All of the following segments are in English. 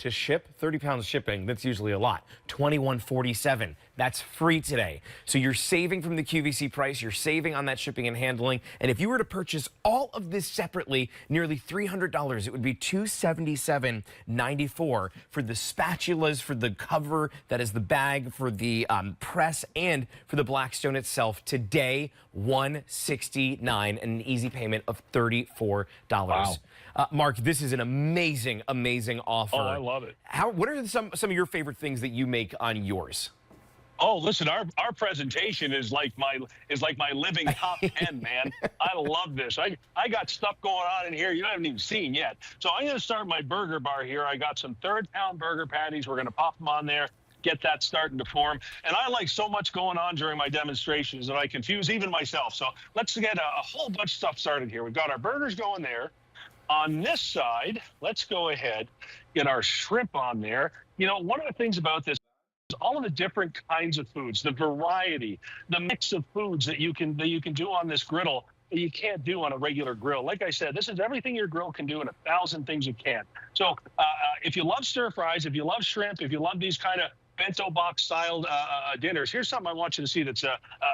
to ship. 30 pounds shipping, that's usually a lot. $21.47. That's free today. So you're saving from the QVC price, you're saving on that shipping and handling. And if you were to purchase all of this separately, nearly $300, it would be $277.94 for the spatulas, for the cover that is the bag, for the press, and for the Blackstone itself. Today, $169 and an easy payment of $34. Wow. Mark, this is an amazing, amazing offer. Oh, I love it. What are some of your favorite things that you make on yours? Oh, listen, our presentation is like my living top 10, man. I love this. I got stuff going on in here you haven't even seen yet. So I'm going to start my burger bar here. I got some third-pound burger patties. We're going to pop them on there, get that starting to form. And I like so much going on during my demonstrations that I confuse even myself. So let's get a whole bunch of stuff started here. We've got our burgers going there. On this side, let's go ahead, get our shrimp on there. You know, one of the things about this is all of the different kinds of foods, the variety, the mix of foods that you can do on this griddle that you can't do on a regular grill. Like I said, this is everything your grill can do and 1,000 things it can. So if you love stir fries, if you love shrimp, if you love these kind of bento box styled dinners, here's something I want you to see that's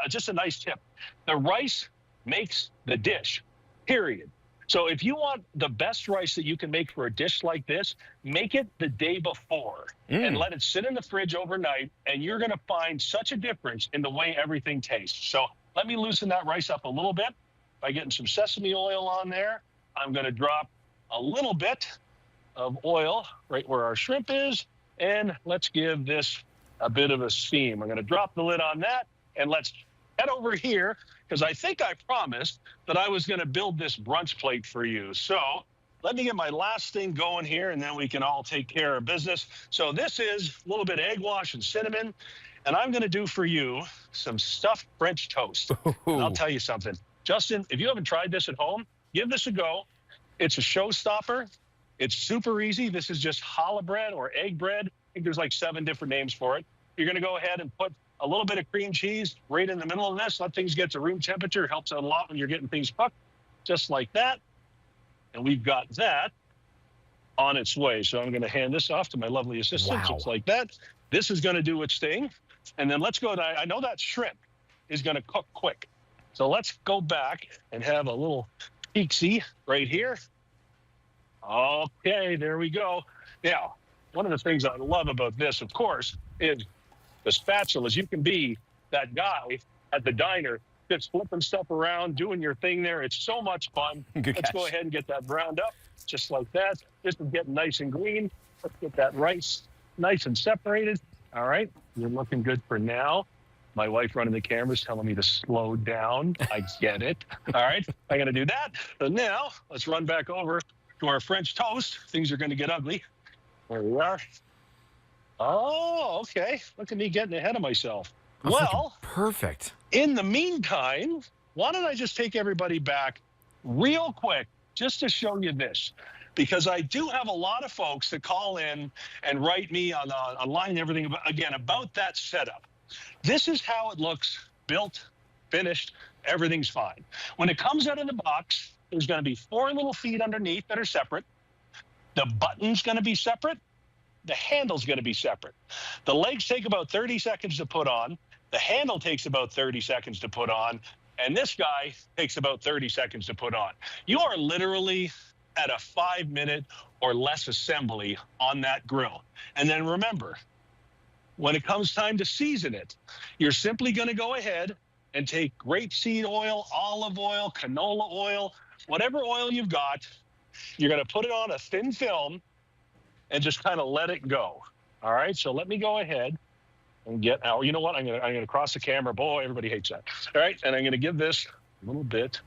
just a nice tip. The rice makes the dish, period. So if you want the best rice that you can make for a dish like this, make it the day before and let it sit in the fridge overnight, and you're going to find such a difference in the way everything tastes. So let me loosen that rice up a little bit by getting some sesame oil on there. I'm going to drop a little bit of oil right where our shrimp is, and let's give this a bit of a steam. I'm going to drop the lid on that, and let's head over here, because I think I promised that I was going to build this brunch plate for you. So let me get my last thing going here, and then we can all take care of business. So this is a little bit of egg wash and cinnamon, and I'm going to do for you some stuffed French toast. And I'll tell you something. Justin, if you haven't tried this at home, give this a go. It's a showstopper. It's super easy. This is just challah bread or egg bread. I think there's like 7 different names for it. You're going to go ahead and put a little bit of cream cheese right in the middle of this. Let things get to room temperature. Helps out a lot when you're getting things cooked, just like that. And we've got that on its way. So I'm going to hand this off to my lovely assistant, just like that. This is going to do its thing. And then let's go to, I know that shrimp is going to cook quick. So let's go back and have a little peek-see right here. Okay, there we go. Now, one of the things I love about this, of course, is the spatulas. You can be that guy at the diner that's flipping stuff around, doing your thing there. It's so much fun. Let's go ahead and get that browned up, just like that. This is getting nice and green. Let's get that rice nice and separated. All right, you're looking good for now. My wife running the camera is telling me to slow down. I get it. All right, I'm going to do that. So now let's run back over to our French toast. Things are going to get ugly. There we are. Oh, okay. Look at me getting ahead of myself. Well, perfect. In the meantime, why don't I just take everybody back real quick just to show you this? Because I do have a lot of folks that call in and write me online and everything, about that setup. This is how it looks, built, finished, everything's fine. When it comes out of the box, there's going to be 4 little feet underneath that are separate. The button's going to be separate. The handle's going to be separate. The legs take about 30 seconds to put on. The handle takes about 30 seconds to put on. And this guy takes about 30 seconds to put on. You are literally at a 5-minute or less assembly on that grill. And then remember, when it comes time to season it, you're simply going to go ahead and take grapeseed oil, olive oil, canola oil, whatever oil you've got. You're going to put it on a thin film and just kind of let it go. All right, so let me go ahead and get out. You know what? I'm gonna cross the camera. Boy, everybody hates that. All right, and I'm gonna give this a little bit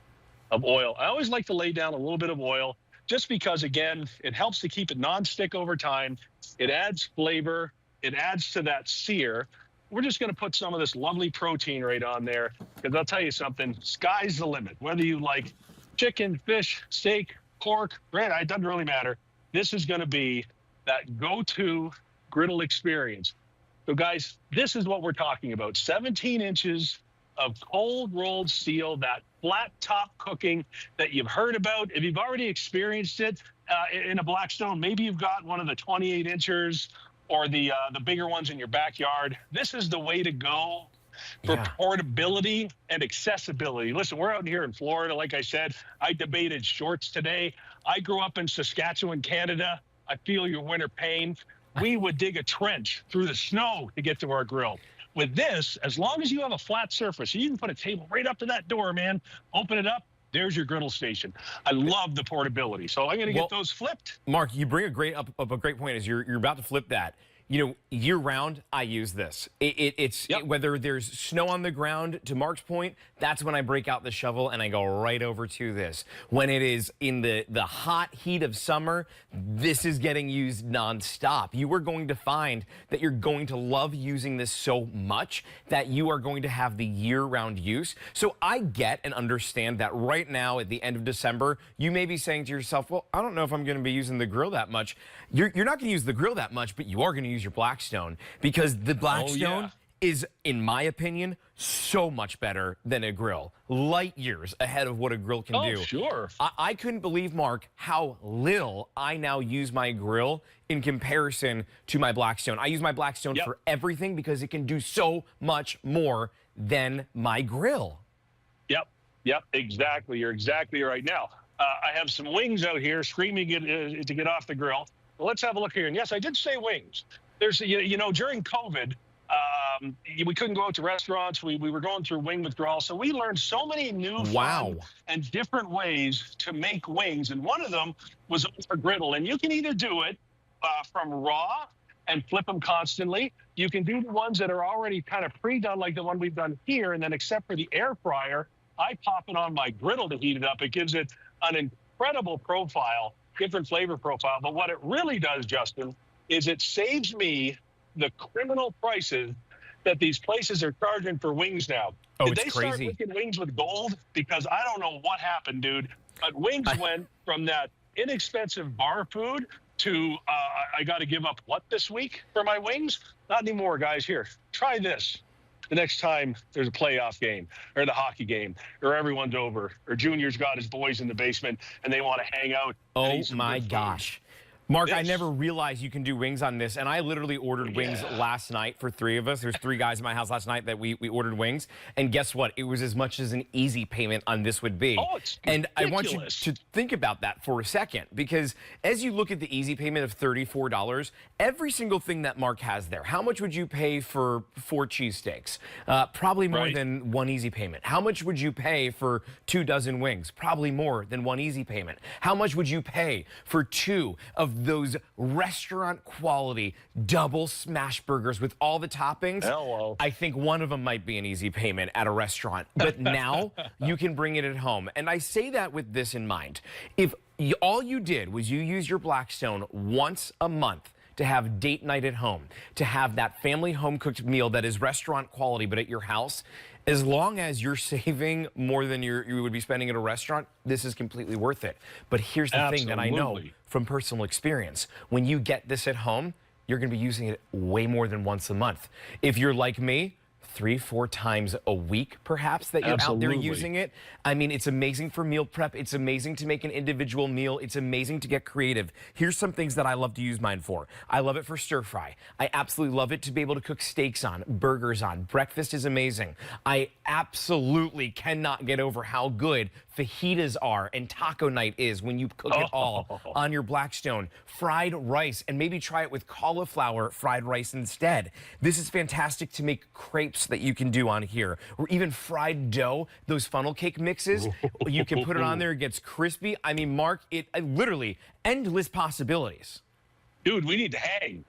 of oil. I always like to lay down a little bit of oil just because, again, it helps to keep it non-stick over time. It adds flavor. It adds to that sear. We're just gonna put some of this lovely protein right on there, because I'll tell you something, sky's the limit. Whether you like chicken, fish, steak, pork, bread, it doesn't really matter. This is gonna be that go-to griddle experience. So guys, this is what we're talking about. 17 inches of cold rolled steel, that flat top cooking that you've heard about. If you've already experienced it, in a Blackstone, maybe you've got one of the 28 inchers or the bigger ones in your backyard. This is the way to go for Yeah. portability and accessibility. Listen, we're out here in Florida. Like I said, I debated shorts today. I grew up in Saskatchewan, Canada. I feel your winter pain. We would dig a trench through the snow to get to our grill. With this, as long as you have a flat surface, you can put a table right up to that door, man. Open it up. There's your griddle station. I love the portability. So I'm going to get those flipped. Mark, you bring up a great point as you're about to flip that. You know, year round, I use this. Whether there's snow on the ground, to Mark's point, that's when I break out the shovel and I go right over to this. When it is in the hot heat of summer, this is getting used nonstop. You are going to find that you're going to love using this so much that you are going to have the year-round use. So I get and understand that right now at the end of December, you may be saying to yourself, well, I don't know if I'm going to be using the grill that much. You're not going to use the grill that much, but you are going to use your Blackstone, because the Blackstone is, in my opinion, so much better than a grill. Light years ahead of what a grill can do. Oh, sure. I couldn't believe, Mark, how little I now use my grill in comparison to my Blackstone. I use my Blackstone for everything because it can do so much more than my grill. Yep, exactly. You're exactly right. Now, I have some wings out here screaming to get off the grill. Well, let's have a look here. And yes, I did say wings. There's, you know, during COVID, we couldn't go out to restaurants. We were going through wing withdrawal. So we learned so many new fun and different ways to make wings. And one of them was over griddle. And you can either do it from raw and flip them constantly. You can do the ones that are already kind of pre-done, like the one we've done here. And then except for the air fryer, I pop it on my griddle to heat it up. It gives it an incredible profile, different flavor profile. But what it really does, Justin, is it saves me the criminal prices that these places are charging for wings now. Oh, Did it's they crazy. start making wings with gold? Because I don't know what happened, dude. But wings went from that inexpensive bar food to I got to give up what this week for my wings? Not anymore, guys. Here, try this. The next time there's a playoff game or the hockey game or everyone's over or Junior's got his boys in the basement and they want to hang out. Oh my gosh. Mark, I never realized you can do wings on this, and I literally ordered wings last night for 3 of us. There's 3 guys in my house last night that we ordered wings, and guess what? It was as much as an easy payment on this would be. Oh, it's and ridiculous. I want you to think about that for a second, because as you look at the easy payment of $34, every single thing that Mark has there, how much would you pay for 4 cheesesteaks? Probably more than 1 easy payment. How much would you pay for 2 dozen wings? Probably more than 1 easy payment. How much would you pay for 2 of those restaurant quality double smash burgers with all the toppings? Hello. I think one of them might be an easy payment at a restaurant, but now you can bring it at home. And I say that with this in mind. If all you did was you use your Blackstone once a month to have date night at home, to have that family home-cooked meal that is restaurant quality but at your house, as long as you're saving more than you would be spending at a restaurant, this is completely worth it. But here's the thing that I know from personal experience. When you get this at home, you're going to be using it way more than once a month. If you're like me, 3-4 times a week, perhaps, that you're out there using it. I mean, it's amazing for meal prep. It's amazing to make an individual meal. It's amazing to get creative. Here's some things that I love to use mine for. I love it for stir fry. I absolutely love it to be able to cook steaks on, burgers on. Breakfast is amazing. I absolutely cannot get over how good fajitas are and taco night is when you cook it all on your Blackstone. Fried rice, and maybe try it with cauliflower fried rice instead. This is fantastic to make crepes that you can do on here, or even fried dough, those funnel cake mixes. You can put it on there, it gets crispy. I mean, Mark, it literally endless possibilities. Dude, we need to hang.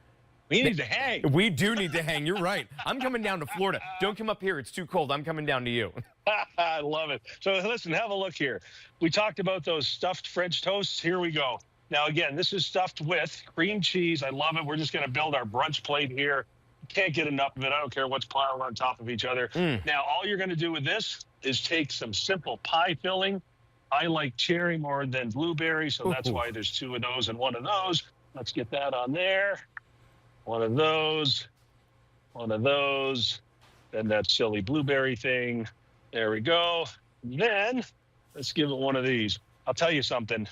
We need to hang. We do need to hang. You're right. I'm coming down to Florida. Don't come up here. It's too cold. I'm coming down to you. I love it. So listen, have a look here. We talked about those stuffed French toasts. Here we go. Now, again, this is stuffed with cream cheese. I love it. We're just going to build our brunch plate here. Can't get enough of it. I don't care what's piled on top of each other. Now, all you're going to do with this is take some simple pie filling. I like cherry more than blueberry, so that's why there's 2 of those and 1 of those. Let's get that on there. 1 of those, 1 of those, then that silly blueberry thing. There we go. Then let's give it 1 of these. I'll tell you something.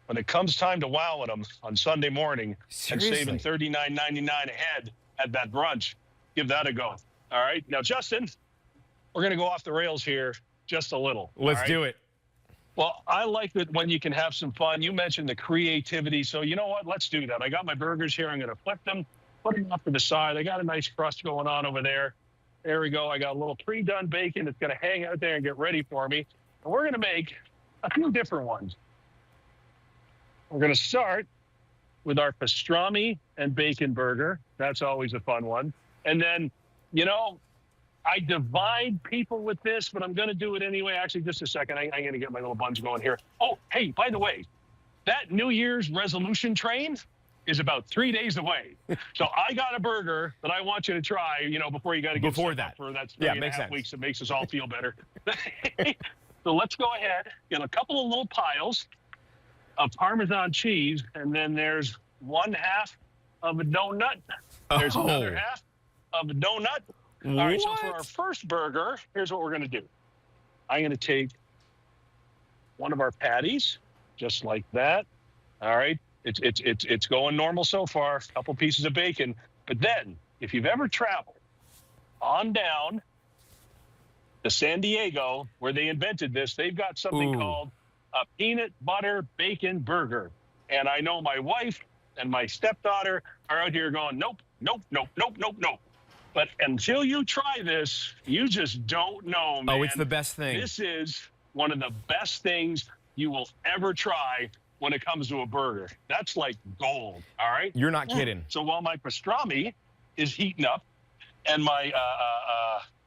when it comes time to wowing them on Sunday morning Seriously? and saving $39.99 a head at that brunch, give that a go. All right. Now, Justin, we're going to go off the rails here just a little. Let's do it. Well, I like it when you can have some fun. You mentioned the creativity. So you know what? Let's do that. I got my burgers here. I'm going to flip them, put them off to the side. I got a nice crust going on over there. There we go. I got a little pre-done bacon that's going to hang out there and get ready for me. And we're going to make a few different ones. We're going to start with our pastrami and bacon burger. That's always a fun one. And then, you know, I divide people with this, but I'm going to do it anyway. Actually, just a second. I'm going to get my little buns going here. Oh, hey, by the way, that New Year's resolution train is about 3 days away. So I got a burger that I want you to try, you know, before you got to get Before set that. up for that Yeah, 3.5 makes sense. weeks. It makes us all feel better. So let's go ahead, get a couple of little piles of Parmesan cheese, and then there's 1/2 of a donut. There's another 1/2 of a donut. All right, so for our first burger, here's what we're going to do. I'm going to take one of our patties, just like that. All right, it's going normal so far. A couple pieces of bacon, but then if you've ever traveled on down to San Diego, where they invented this, they've got something called a peanut butter bacon burger. And I know my wife and my stepdaughter are out here going, nope, nope, nope, nope, nope, nope. But until you try this, you just don't know, man. Oh, it's the best thing. This is one of the best things you will ever try when it comes to a burger. That's like gold, all right? You're not kidding. So while my pastrami is heating up and my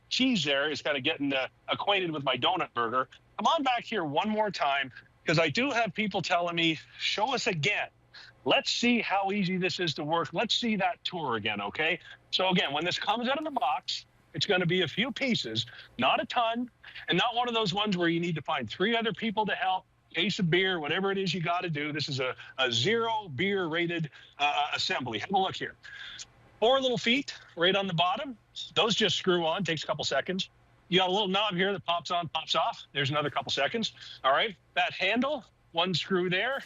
cheese there is kind of getting acquainted with my donut burger, come on back here one more time, because I do have people telling me, show us again. Let's see how easy this is to work. Let's see that tour again, okay? So again, when this comes out of the box, it's going to be a few pieces, not a ton, and not one of those ones where you need to find 3 other people to help, case of beer, whatever it is you got to do. This is a 0 beer rated assembly. Have a look here. 4 little feet right on the bottom. Those just screw on, takes a couple seconds. You got a little knob here that pops on, pops off. There's another couple seconds. All right, that handle, 1 screw there,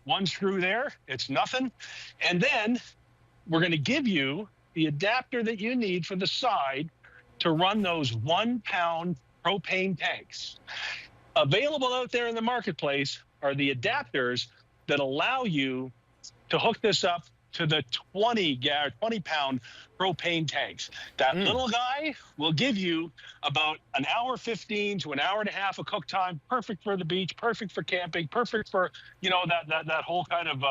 1 screw there. It's nothing. And then we're going to give you the adapter that you need for the side to run those 1-pound propane tanks. Available out there in the marketplace are the adapters that allow you to hook this up to the 20-pound propane tanks. That little guy will give you about an hour 15 to an hour and a half of cook time. Perfect for the beach, perfect for camping, perfect for, you know, that whole kind of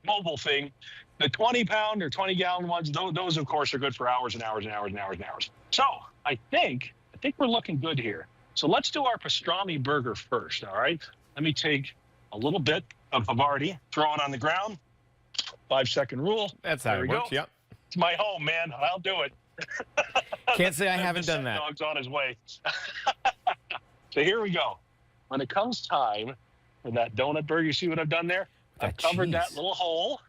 mobile thing. The 20-pound or 20-gallon ones, those of course are good for hours and hours and hours and hours and hours. So I think we're looking good here. So let's do our pastrami burger first. All right. Let me take a little bit of Havarti, throw it on the ground. 5-second rule. That's how it works. Yep. It's my home, man. I'll do it. Can't say I haven't done that. Dog's on his way. So here we go. When it comes time for that donut burger, you see what I've done there? I've covered that little hole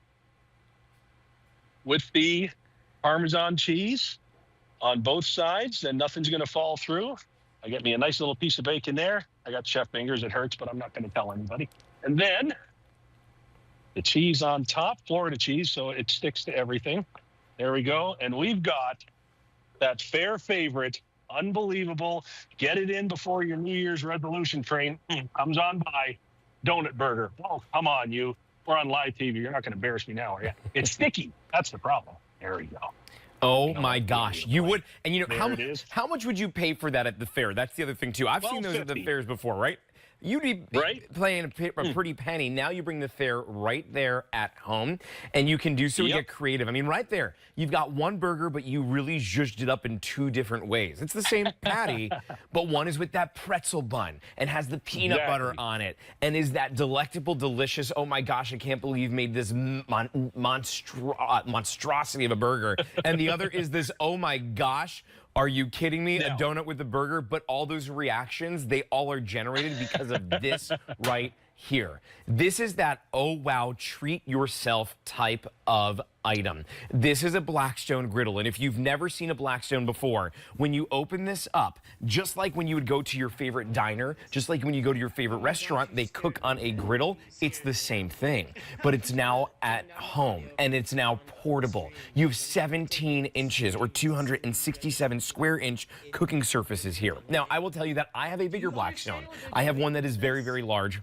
with the Parmesan cheese on both sides, and nothing's going to fall through. I get me a nice little piece of bacon there. I got chef fingers. It hurts, but I'm not going to tell anybody. And then the cheese on top, Florida cheese, so it sticks to everything. There we go. And we've got that fair favorite, unbelievable, get it in before your New Year's resolution train comes on by, donut burger. Oh, come on, you. We're on live TV. You're not going to embarrass me now, are you? It's sticky. That's the problem. There we go. Oh my gosh, you would, and you know There how much would you pay for that at the fair? That's the other thing too. I've seen those at the fairs before, right? You'd be playing a pretty penny. Now you bring the fare right there at home, and you can do so and get creative. I mean, right there, you've got one burger, but you really zhuzhed it up in 2 different ways. It's the same patty, but one is with that pretzel bun and has the peanut butter on it, and is that delectable, delicious, oh my gosh, I can't believe you've made this monstrosity of a burger. And the other is this, oh my gosh, are you kidding me? A donut with a burger, but all those reactions, they all are generated because of this right here. This is that, oh wow, treat yourself type of item. This is a Blackstone griddle, and if you've never seen a Blackstone before, when you open this up, just like when you would go to your favorite diner, just like when you go to your favorite restaurant, they cook on a griddle, it's the same thing, but it's now at home, and it's now portable. You have 17 inches or 267 square inch cooking surfaces here. Now, I will tell you that I have a bigger Blackstone. I have one that is very, very large.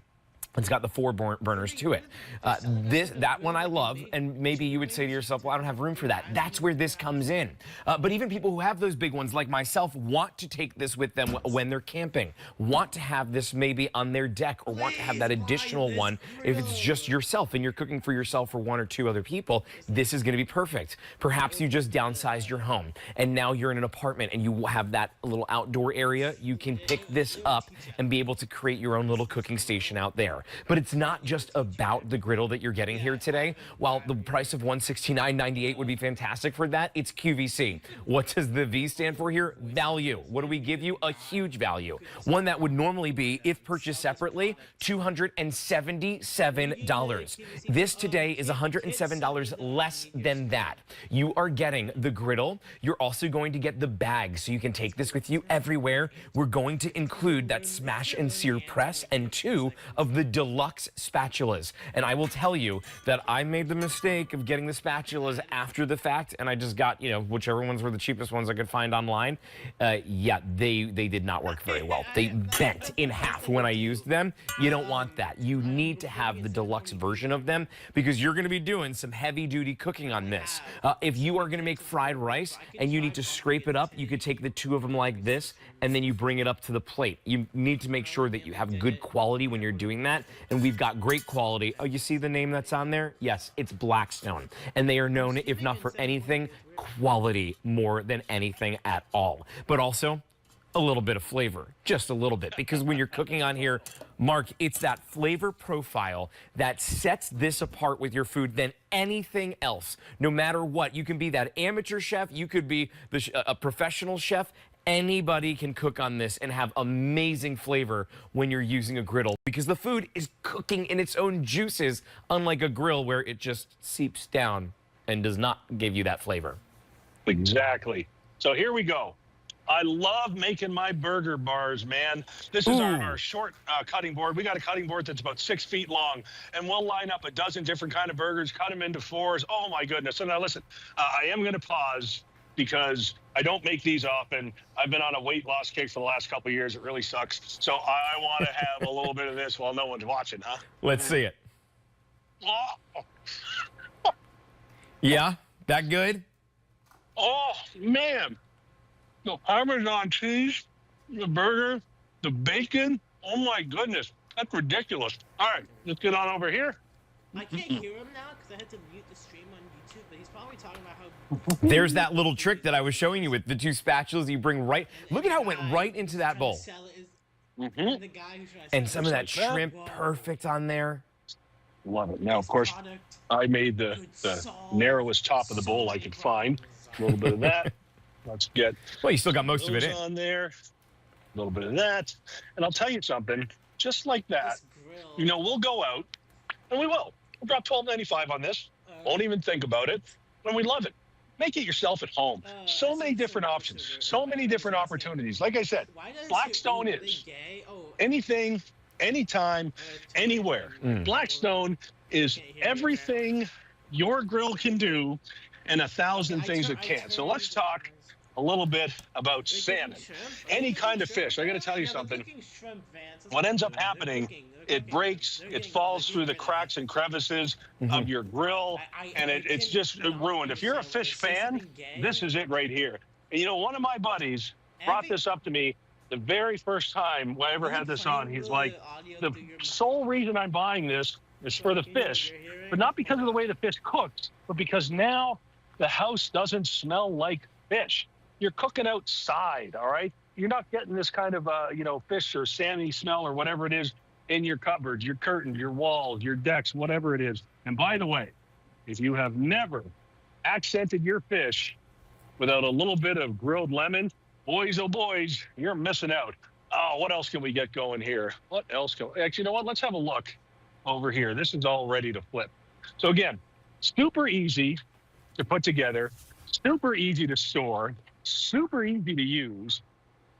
It's got the 4 burners to it. That one I love, and maybe you would say to yourself, well, I don't have room for that. That's where this comes in. But even people who have those big ones, like myself, want to take this with them when they're camping, want to have this maybe on their deck, or want to have that additional one if it's just yourself and you're cooking for yourself or 1 or 2 other people. This is going to be perfect. Perhaps you just downsized your home, and now you're in an apartment and you have that little outdoor area. You can pick this up and be able to create your own little cooking station out there. But it's not just about the griddle that you're getting here today. While the price of $169.98 would be fantastic for that, it's QVC. What does the V stand for here? Value. What do we give you? A huge value. One that would normally be, if purchased separately, $277. This today is $107 less than that. You are getting the griddle. You're also going to get the bag, so you can take this with you everywhere. We're going to include that smash and sear press and 2 of the deluxe spatulas. And I will tell you that I made the mistake of getting the spatulas after the fact, and I just got, you know, whichever ones were the cheapest ones I could find online. Yeah, they did not work very well. They bent in half when I used them. You don't want that. You need to have the deluxe version of them because you're going to be doing some heavy-duty cooking on this. If you are going to make fried rice and you need to scrape it up, you could take the 2 of them like this, and then you bring it up to the plate. You need to make sure that you have good quality when you're doing that. And we've got great quality. Oh, you see the name that's on there? Yes, it's Blackstone. And they are known, if not for anything, quality more than anything at all. But also a little bit of flavor, just a little bit. Because when you're cooking on here, Mark, it's that flavor profile that sets this apart with your food than anything else. No matter what, you can be that amateur chef, you could be a professional chef. Anybody can cook on this and have amazing flavor when you're using a griddle because the food is cooking in its own juices, unlike a grill where it just seeps down and does not give you that flavor. Exactly. So here we go. I love making my burger bars, man. This is our short cutting board. We got a cutting board that's about 6 feet long, and we'll line up a dozen different kind of burgers, cut them into 4s. Oh, my goodness. So now, listen, I am going to pause because I don't make these often. I've been on a weight loss kick for the last couple of years. It really sucks. So I want to have a little bit of this while no one's watching, huh? Let's see it. Oh, Yeah, that good? oh man. The Parmesan cheese, the burger, the bacon. Oh, my goodness. That's ridiculous. All right, let's get on over here. I can't hear him now because I had to mute the stream on YouTube, but he's probably talking about how There's that little trick that I was showing you with the 2 spatulas you bring right. Look at how it went right into that bowl. the guy who's trying to sell And it some is of like that that. shrimp perfect on there. Love it. Now, of his course, product, I made the good sauce, narrowest top of the bowl I could find. A little bit of that. Let's get Well, you still got most of it those in. on there. A little bit of that. And I'll tell you something, just like that, this grill, you know, we'll go out, and we will. We'll drop $12.95 on this. Won't even think about it. And we love it. Make it yourself at home. So many different options. So many different opportunities. Like I said, why does Blackstone it, is gay? Oh, anything, anytime, anywhere. Blackstone is everything your grill can do and 1,000 things it can. So let's talk a little bit about salmon. Any kind of fish. I got to tell you something. What ends up happening, it breaks, it falls through the cracks and crevices of your grill, and it's just ruined. If you're a fish fan, this is it right here. And you know, one of my buddies brought this up to me the very first time I ever had this on. He's like, the sole reason I'm buying this is for the fish, but not because of the way the fish cooks, but because now the house doesn't smell like fish. You're cooking outside, all right? You're not getting this kind of, fish or salmon smell or whatever it is in your cupboards, your curtains, your walls, your decks, whatever it is. And by the way, if you have never accented your fish without a little bit of grilled lemon, boys, oh boys, you're missing out. Oh, what else can we get going here? What else can, actually, you know what? Let's have a look over here. This is all ready to flip. So again, super easy to put together, super easy to store, super easy to use,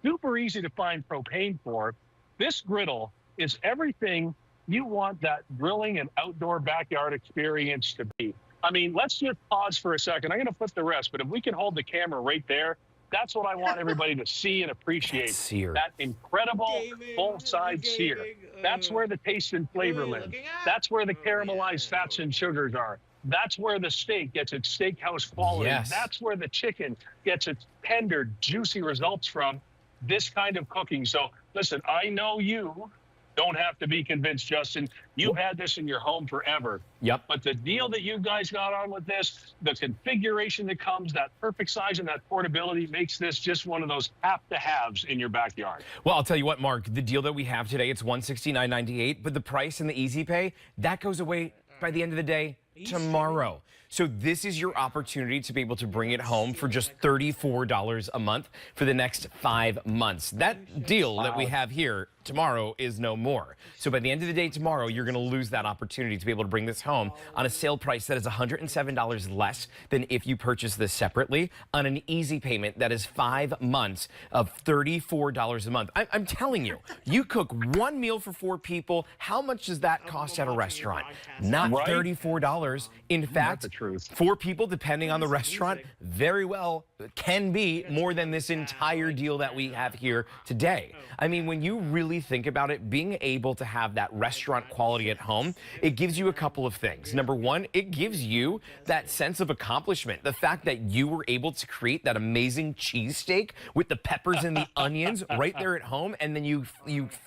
super easy to find propane for. This griddle is everything you want that grilling and outdoor backyard experience to be. I mean, let's just pause for a second. I'm going to flip the rest, but if we can hold the camera right there, that's what I want everybody to see and appreciate. Sear. That incredible full-side sear. That's where the taste and flavor live. That's where the caramelized fats and sugars are. That's where the steak gets its steakhouse quality. Yes. That's where the chicken gets its tender, juicy results from. This kind of cooking. So listen, I know you don't have to be convinced, Justin. You've had this in your home forever. Yep. But the deal that you guys got on with this, the configuration that comes, that perfect size and that portability makes this just one of those have-to-haves in your backyard. Well, I'll tell you what, Mark, the deal that we have today, it's $169.98, but the price and the easy pay, that goes away by the end of the day tomorrow. So this is your opportunity to be able to bring it home for just $34 a month for the next 5 months. That deal that we have here tomorrow is no more. So by the end of the day tomorrow, you're going to lose that opportunity to be able to bring this home on a sale price that is $107 less than if you purchase this separately on an easy payment that is 5 months of $34 a month. I'm telling you, you cook one meal for 4 people. How much does that cost at a restaurant? Not Right? $34. In fact, the truth. 4 people, depending on the restaurant, very well can be more than this entire deal that we have here today. I mean, when you really think about it, being able to have that restaurant quality at home, it gives you a couple of things. Number one, it gives you that sense of accomplishment. The fact that you were able to create that amazing cheesesteak with the peppers and the onions right there at home, and then you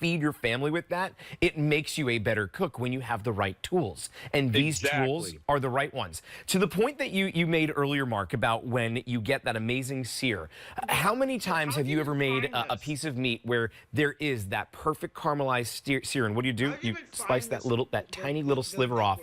feed your family with that, it makes you a better cook when you have the right tools. And these tools are the right ones. To the point that you made earlier, Mark, about when you get that amazing sear. How many times have you ever made a piece of meat where there is that perfect caramelized sear, and what do? You slice that tiny little sliver off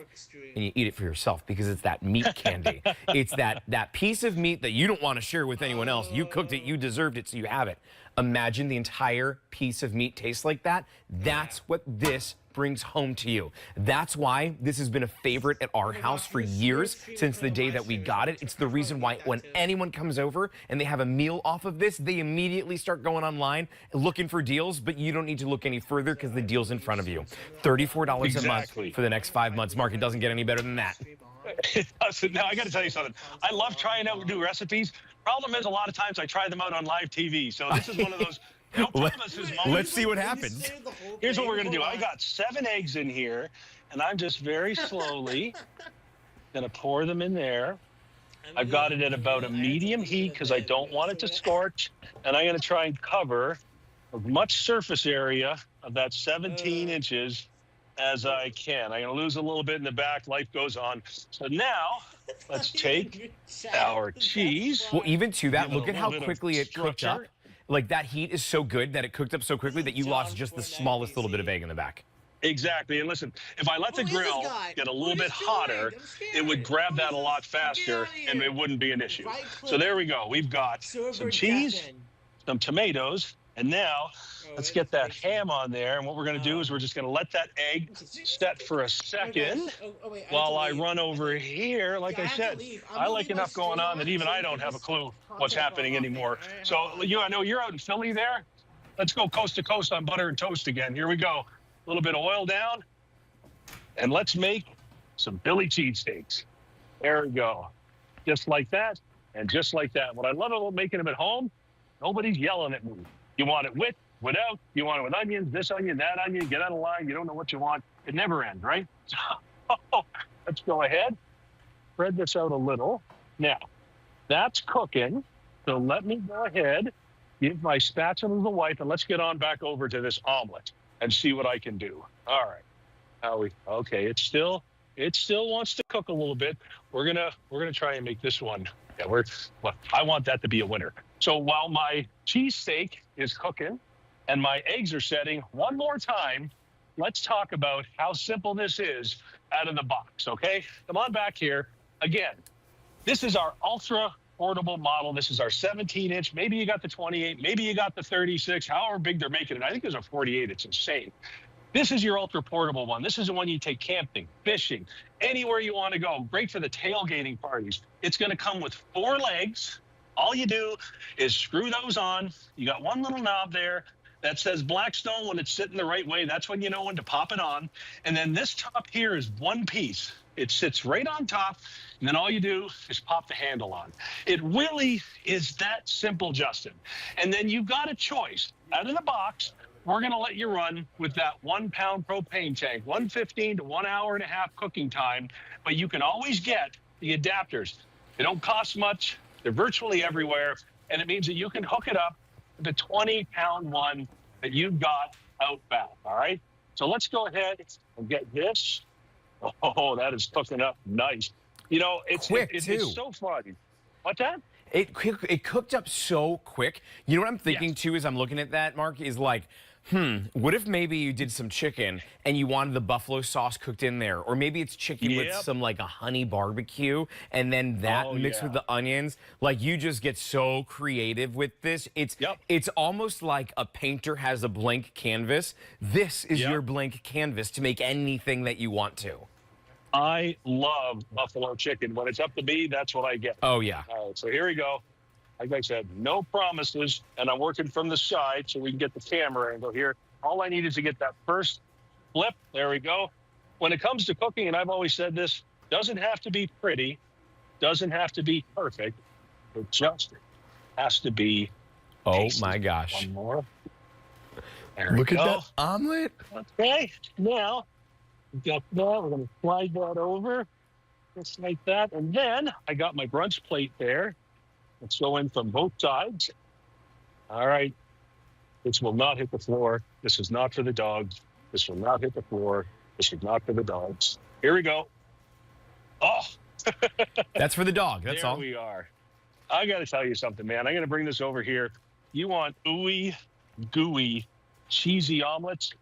and you eat it for yourself because it's that meat candy. It's that piece of meat that you don't want to share with anyone else. You cooked it, you deserved it, so you have it. Imagine the entire piece of meat tastes like that. That's what this brings home to you. That's why this has been a favorite at our house for years, since the day that we got it. It's the reason why when anyone comes over and they have a meal off of this, they immediately start going online looking for deals, but you don't need to look any further because the deal's in front of you. $34 a month for the next 5 months. Mark, it doesn't get any better than that. Now, I got to tell you something. I love trying out new recipes. Problem is, a lot of times I try them out on live TV. So this is one of those no promises moments. Let's see what happens. Here's what we're going to do. I got 7 eggs in here, and I'm just very slowly going to pour them in there. I've got it at about a medium heat because I don't want it to scorch. And I'm going to try and cover as much surface area of that 17 inches as I can. I'm going to lose a little bit in the back. Life goes on. So now let's take our cheese. Well, even to that, Give it look a at how little bit of quickly it cooked up. structure. Like, that heat is so good that it cooked up so quickly that you lost just the smallest little bit of egg in the back. Exactly. And listen, if I let the grill get a little bit hotter, it would grab that a lot faster and it wouldn't be an issue. So there we go. We've got some cheese, some tomatoes, and now let's get that ham on there. And what we're going to do is we're just going to let that egg set for a second while I run over here. Like I said, I like enough going on that even I don't have a clue what's happening anymore. So I know you're out in Philly there. Let's go coast to coast on butter and toast again. Here we go. A little bit of oil down, and let's make some Philly cheesesteaks. There we go. Just like that, and just like that. What I love about making them at home, nobody's yelling at me. You want it with, without, you want it with onions, this onion, that onion, get out of line, you don't know what you want. It never ends, right? So let's go ahead, spread this out a little. Now, that's cooking, so let me go ahead, give my spatula to the wife, and let's get on back over to this omelet and see what I can do. All right. Okay, it still wants to cook a little bit. We're gonna try and make this one. Yeah, I want that to be a winner. So while my cheesesteak is cooking and my eggs are setting, one more time, let's talk about how simple this is out of the box, okay? Come on back here. Again, this is our ultra portable model. This is our 17-inch. Maybe you got the 28, maybe you got the 36, however big they're making it. I think there's a 48. It's insane. This is your ultra portable one. This is the one you take camping, fishing, anywhere you want to go. Great for the tailgating parties. It's going to come with 4 legs. All you do is screw those on. You got one little knob there that says Blackstone. When it's sitting the right way, that's when you know when to pop it on. And then this top here is one piece. It sits right on top, and then all you do is pop the handle on. It really is that simple, Justin. And then you've got a choice. Out of the box, we're going to let you run with that 1 pound propane tank, 115 to 1 hour and a half cooking time. But you can always get the adapters. They don't cost much. They're virtually everywhere. And it means that you can hook it up to the 20-pound one that you've got out back. All right. So let's go ahead and get this. Oh, that is cooking up nice. You know, it's Quick, it's too. so fun. What's that? It cooked up so quick. You know what I'm thinking Yes. too as I'm looking at that, Mark, is like, what if maybe you did some chicken and you wanted the buffalo sauce cooked in there? Or maybe it's chicken with Yep. some like a honey barbecue and then that Oh, mixed yeah. with the onions. Like you just get so creative with this. Yep. It's almost like a painter has a blank canvas. This is Yep. your blank canvas to make anything that you want to. I love buffalo chicken. When it's up to me, that's what I get. Oh, yeah. All right, so here we go. Like I said, no promises, and I'm working from the side so we can get the camera angle here. All I need is to get that first flip. There we go. When it comes to cooking, and I've always said this, doesn't have to be pretty, doesn't have to be perfect, it just has to be Oh, tasty. my gosh. One more. There we Look at go. that omelet. Okay, now we got that. We're going to slide that over just like that. And then I got my brunch plate there. Let's go in from both sides. All right. This will not hit the floor. This is not for the dogs. This will not hit the floor. This is not for the dogs. Here we go. Oh, That's for the dog. That's there all. we are. I got to tell you something, man. I'm going to bring this over here. You want ooey, gooey, cheesy omelets?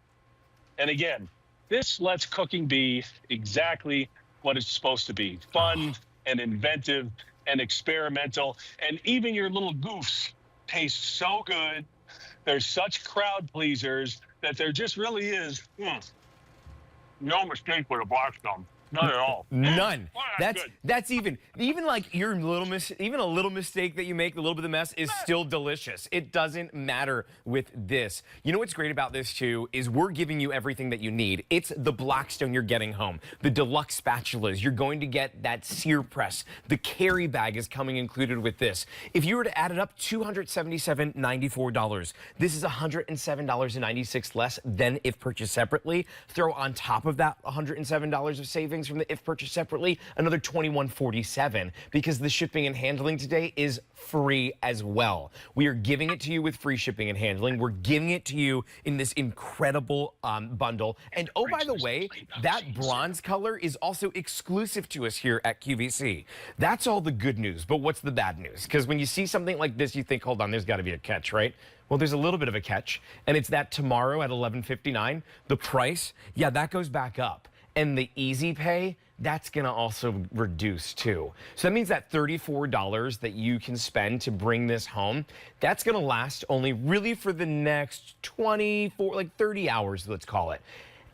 And again, this lets cooking be exactly what it's supposed to be. Fun and inventive and experimental. And even your little goofs taste so good. They're such crowd pleasers that there just really is no mistake with a Blackstone. Not at all. None. Well, That's good. even like your even a little mistake that you make, a little bit of mess is still delicious. It doesn't matter with this. You know what's great about this too is we're giving you everything that you need. It's the Blackstone you're getting home. The deluxe spatulas. You're going to get that sear press. The carry bag is coming included with this. If you were to add it up, $277.94. This is $107.96 less than if purchased separately. Throw on top of that $107 of savings from the if purchased separately, another $21.47 because the shipping and handling today is free as well. We are giving it to you with free shipping and handling. We're giving it to you in this incredible bundle. And oh, by the way, that bronze color is also exclusive to us here at QVC. That's all the good news, but what's the bad news? Because when you see something like this, you think, hold on, there's got to be a catch, right? Well, there's a little bit of a catch, and it's that tomorrow at $11.59, the price, yeah, that goes back up. And the easy pay, that's going to also reduce too. So that means that $34 that you can spend to bring this home, that's going to last only really for the next 24, like 30 hours, let's call it.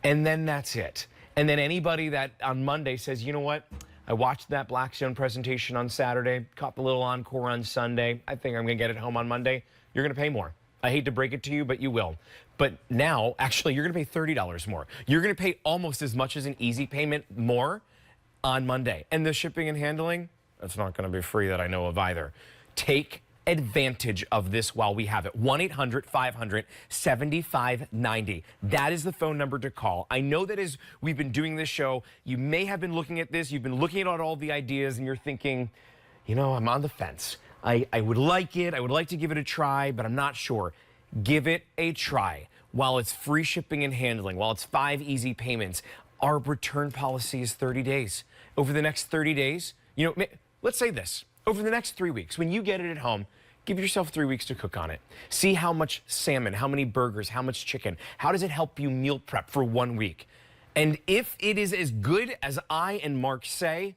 And then that's it. And then anybody that on Monday says, you know what? I watched that Blackstone presentation on Saturday, caught the little encore on Sunday. I think I'm going to get it home on Monday. You're going to pay more. I hate to break it to you, but you will. But now, actually, you're going to pay $30 more. You're going to pay almost as much as an easy payment more on Monday. And the shipping and handling, that's not going to be free that I know of either. Take advantage of this while we have it. 1-800-500-7590. That is the phone number to call. I know that as we've been doing this show, you may have been looking at this, you've been looking at all the ideas, and you're thinking, you know, I'm on the fence. I would like it. I would like to give it a try, but I'm not sure. Give it a try. While it's free shipping and handling, while it's 5 easy payments, our return policy is 30 days. Over the next 30 days, you know, let's say this. Over the next 3 weeks, when you get it at home, give yourself 3 weeks to cook on it. See how much salmon, how many burgers, how much chicken. How does it help you meal prep for 1 week? And if it is as good as I and Mark say,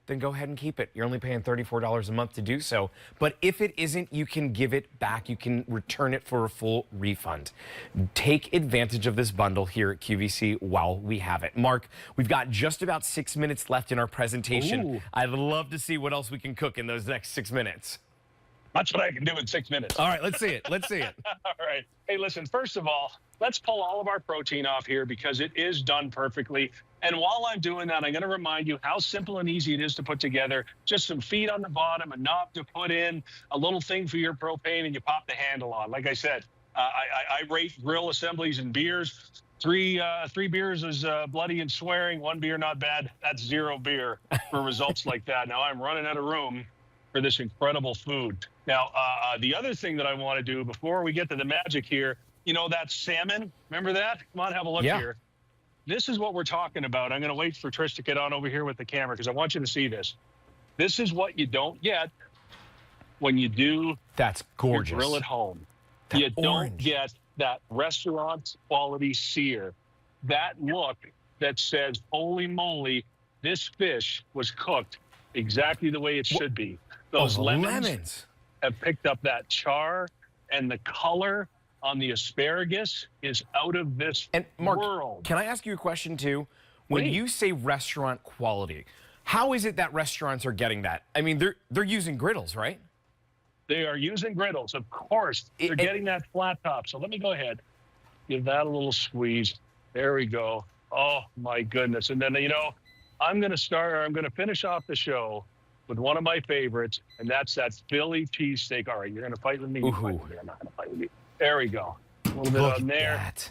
then go ahead and keep it. You're only paying $34 a month to do so. But if it isn't, you can give it back. You can return it for a full refund. Take advantage of this bundle here at QVC while we have it. Mark, we've got just about 6 minutes left in our presentation. Ooh. I'd love to see what else we can cook in those next 6 minutes. That's what I can do in 6 minutes. All right, let's see it. Let's see it. All right. Hey, listen, first of all, let's pull all of our protein off here because it is done perfectly. And while I'm doing that, I'm going to remind you how simple and easy it is to put together. Just some feet on the bottom, a knob to put in, a little thing for your propane, and you pop the handle on. Like I said, I rate grill assemblies and beers. Three beers is bloody and swearing. 1 beer, not bad. That's 0 beer for results like that. Now I'm running out of room for this incredible food. Now, the other thing that I want to do before we get to the magic here, you know that salmon? Remember that? Come on, have a look here. This is what we're talking about. I'm going to wait for Trish to get on over here with the camera because I want you to see this. This is what you don't get when you do That's gorgeous. your grill at home. That you don't orange. get that restaurant quality sear, that look that says, holy moly, this fish was cooked exactly the way it should be. Those lemons have picked up that char, and the color on the asparagus is out of this And Mark, world. can I ask you a question too? When Please. you say restaurant quality, how is it that restaurants are getting that? I mean, they're using griddles, right? They are using griddles, of course. They're getting that flat top. So let me go ahead, give that a little squeeze. There we go. Oh my goodness. And then, you know, I'm going to finish off the show with one of my favorites, and that's that Philly cheesesteak. All right, you're going to fight with me. Ooh. I'm not going to fight with you. There we go. A little bit Look on at there. that.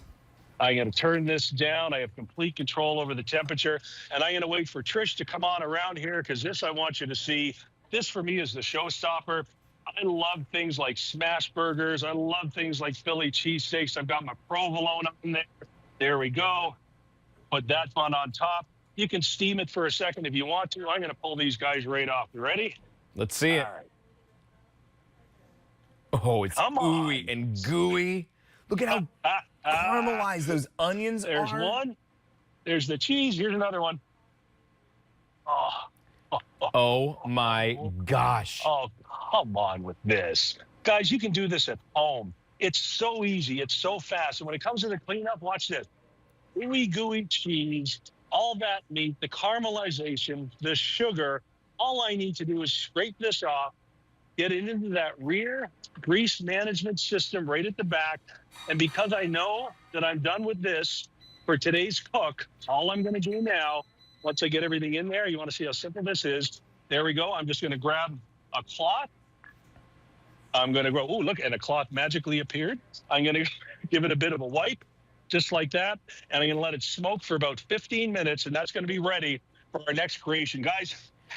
I'm going to turn this down. I have complete control over the temperature, and I'm going to wait for Trish to come on around here because this I want you to see. This for me is the showstopper. I love things like smash burgers. I love things like Philly cheesesteaks. I've got my provolone on there. There we go. Put that one on top. You can steam it for a second if you want to. I'm going to pull these guys right off. You ready? Let's see it. All right. Oh, it's Come on. ooey and gooey. Look at how caramelized those onions There's are. one. There's the cheese. Here's another one. Oh my gosh. Oh, come on with this. Guys, you can do this at home. It's so easy. It's so fast. And when it comes to the cleanup, watch this. Ooey gooey cheese, all that meat, the caramelization, the sugar. All I need to do is scrape this off, get it into that rear grease management system right at the back. And because I know that I'm done with this for today's cook, all I'm going to do now, once I get everything in there, you want to see how simple this is. There we go. I'm just going to grab a cloth. I'm going to go, oh, look, and a cloth magically appeared. I'm going to give it a bit of a wipe, just like that. And I'm going to let it smoke for about 15 minutes, and that's going to be ready for our next creation. Guys,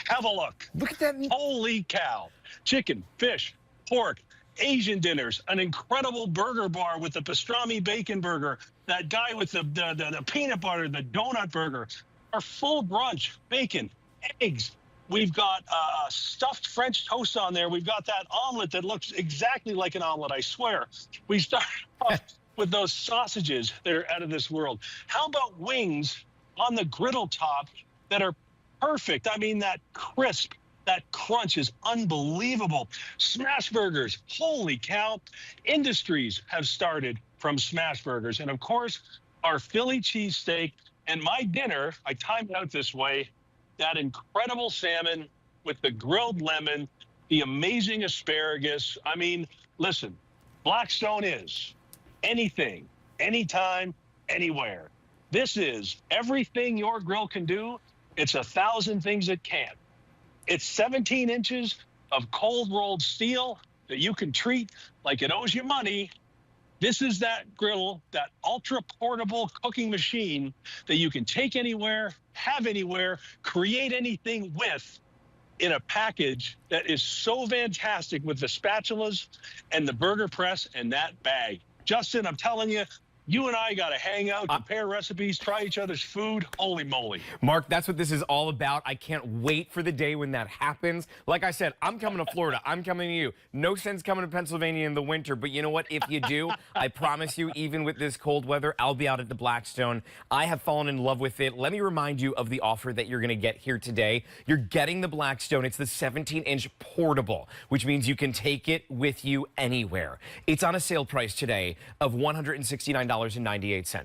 have a look. Look at that. Holy cow. Chicken, fish, pork, Asian dinners, an incredible burger bar with the pastrami bacon burger, that guy with the peanut butter, the donut burger, our full brunch, bacon, eggs. We've got stuffed French toast on there. We've got that omelet that looks exactly like an omelet, I swear. We start off with those sausages that are out of this world. How about wings on the griddle top that are perfect? I mean, that crisp, that crunch is unbelievable. Smash burgers, holy cow. Industries have started from smash burgers. And of course, our Philly cheesesteak. And my dinner, I timed it out this way, that incredible salmon with the grilled lemon, the amazing asparagus. I mean, listen, Blackstone is anything, anytime, anywhere. This is everything your grill can do. It's 1,000 things it can't. It's 17 inches of cold rolled steel that you can treat like it owes you money. This is that griddle, that ultra portable cooking machine that you can take anywhere, have anywhere, create anything with in a package that is so fantastic with the spatulas and the burger press and that bag. Justin, I'm telling you, You and I got to hang out, compare recipes, try each other's food. Holy moly. Mark, that's what this is all about. I can't wait for the day when that happens. Like I said, I'm coming to Florida. I'm coming to you. No sense coming to Pennsylvania in the winter, but you know what? If you do, I promise you, even with this cold weather, I'll be out at the Blackstone. I have fallen in love with it. Let me remind you of the offer that you're going to get here today. You're getting the Blackstone. It's the 17-inch portable, which means you can take it with you anywhere. It's on a sale price today of $169.98.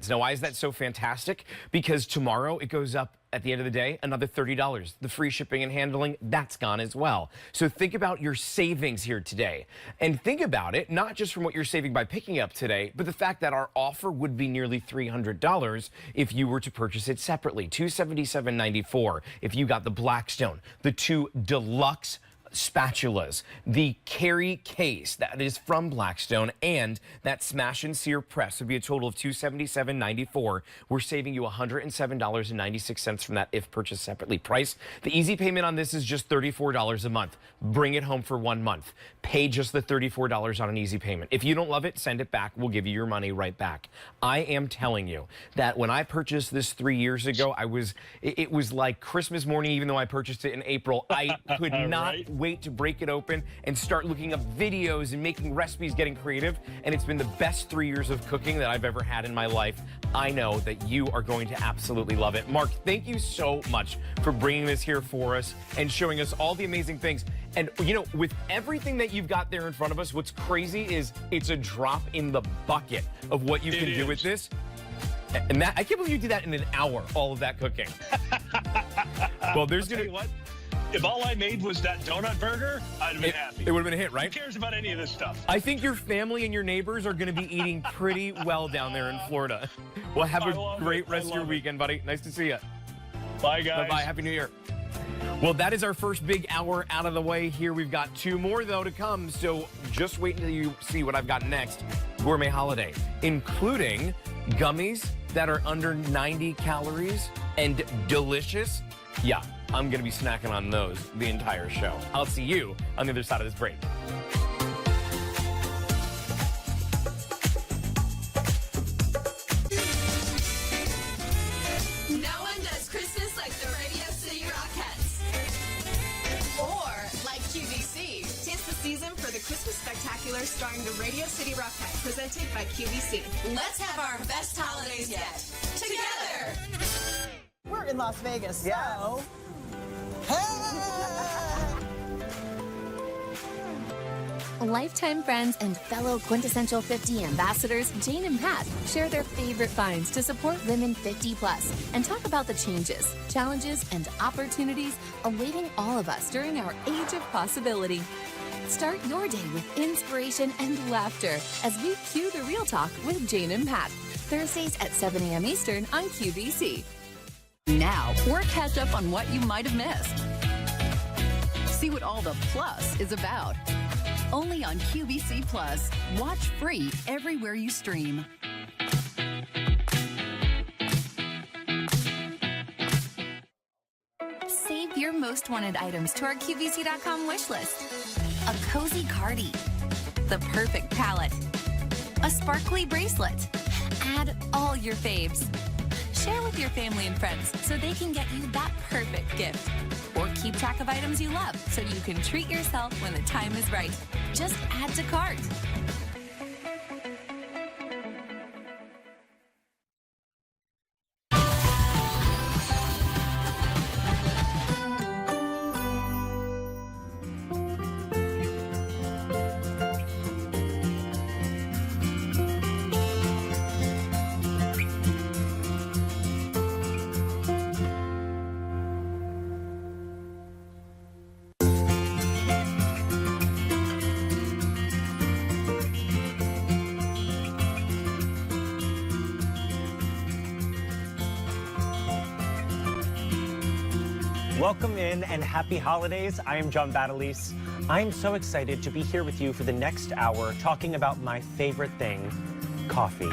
Now, why is that so fantastic? Because tomorrow it goes up at the end of the day, another $30. The free shipping and handling, that's gone as well. So think about your savings here today. And think about it, not just from what you're saving by picking up today, but the fact that our offer would be nearly $300 if you were to purchase it separately. $277.94 if you got the Blackstone, the two deluxe spatulas, the carry case that is from Blackstone, and that smash and sear press would be a total of $277.94. We're saving you $107.96 from that if purchased separately price. The easy payment on this is just $34 a month. Bring it home for 1 month. Pay just the $34 on an easy payment. If you don't love it, send it back. We'll give you your money right back. I am telling you that when I purchased this 3 years ago, it was like Christmas morning, even though I purchased it in April. I could not Right? wait to break it open and start looking up videos and making recipes, getting creative. And it's been the best 3 years of cooking that I've ever had in my life. I know that you are going to absolutely love it. Mark, thank you so much for bringing this here for us and showing us all the amazing things. And, you know, with everything that you've got there in front of us, what's crazy is it's a drop in the bucket of what you can do with this. And that, I can't believe you did that in an hour, all of that cooking. Well, there's Tell you what, if all I made was that donut burger, I'd have been happy. It would have been a hit, Who right? cares about any of this stuff? I think your family and your neighbors are going to be eating pretty well down there in Florida. Well, have I a love great it. I rest of your love it. weekend, buddy. Nice to see you. Bye, guys. Bye-bye. Happy New Year. Well, that is our first big hour out of the way here. We've got 2 more, though, to come. So just wait until you see what I've got next. Gourmet holiday, including gummies that are under 90 calories and delicious. Yeah, I'm going to be snacking on those the entire show. I'll see you on the other side of this break. No one does Christmas like the Radio City Rockettes. Or like QVC. Tis the season for the Christmas Spectacular starring the Radio City Rockettes, presented by QVC. Let's have our best holidays yet. Together! We're in Las Vegas, so. Hey! Lifetime friends and fellow quintessential 50 ambassadors, Jane and Pat, share their favorite finds to support women 50 plus and talk about the changes, challenges, and opportunities awaiting all of us during our age of possibility. Start your day with inspiration and laughter as we cue the Real Talk with Jane and Pat. Thursdays at 7 a.m. Eastern on QVC. Now, or catch up on what you might have missed. See what all the plus is about. Only on QVC Plus. Watch free everywhere you stream. Save your most wanted items to our QVC.com wish list. A cozy cardi, the perfect palette, a sparkly bracelet. Add all your faves. Share with your family and friends so they can get you that perfect gift. Or keep track of items you love so you can treat yourself when the time is right. Just add to cart. Welcome in and happy holidays. I am John Batalise. I'm so excited to be here with you for the next hour talking about my favorite thing, coffee.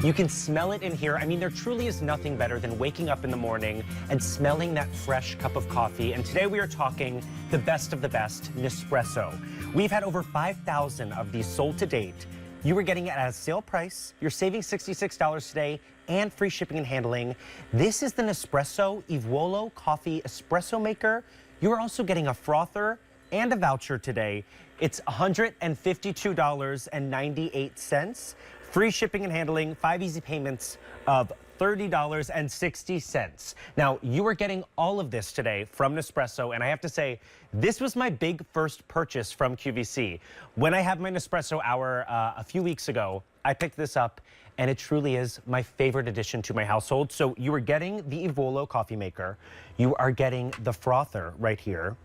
You can smell it in here. I mean, there truly is nothing better than waking up in the morning and smelling that fresh cup of coffee. And today we are talking the best of the best, Nespresso. We've had over 5,000 of these sold to date. you are getting it at a sale price. You're saving $66 today and free shipping and handling. This is the Nespresso Evolo Coffee Espresso Maker. You are also getting a frother and a voucher today. It's $152.98. Free shipping and handling, 5 easy payments of $30.60. Now, you are getting all of this today from Nespresso, and I have to say, this was my big first purchase from QVC. When I had my Nespresso hour a few weeks ago, I picked this up, and it truly is my favorite addition to my household. So you are getting the Evolo coffee maker. You are getting the frother right here.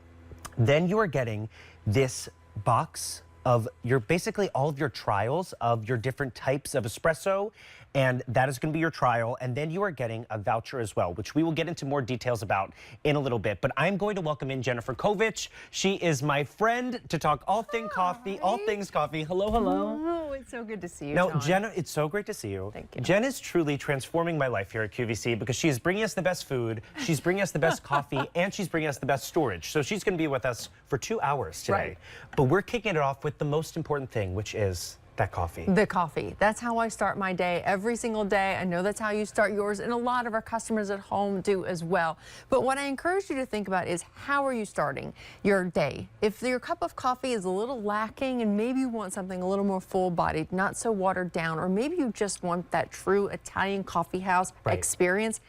Then you are getting this box of basically all of your trials of your different types of espresso, and that is going to be your trial. And then you are getting a voucher as well, which we will get into more details about in a little bit. But I'm going to welcome in Jennifer Kovich. She is my friend to talk all things coffee. Hello, hello. Oh, it's so good to see you, Now, John. Jenna, it's so great to see you. Thank you. Jen is truly transforming my life here at QVC because she is bringing us the best food, she's bringing us the best coffee, and she's bringing us the best storage. So she's going to be with us for 2 hours today. Right. But we're kicking it off with the most important thing, which is that coffee. The coffee. That's how I start my day every single day. I know that's how you start yours, and a lot of our customers at home do as well. But what I encourage you to think about is, how are you starting your day? If your cup of coffee is a little lacking and maybe you want something a little more full-bodied, not so watered down, or maybe you just want that true Italian coffee house experience,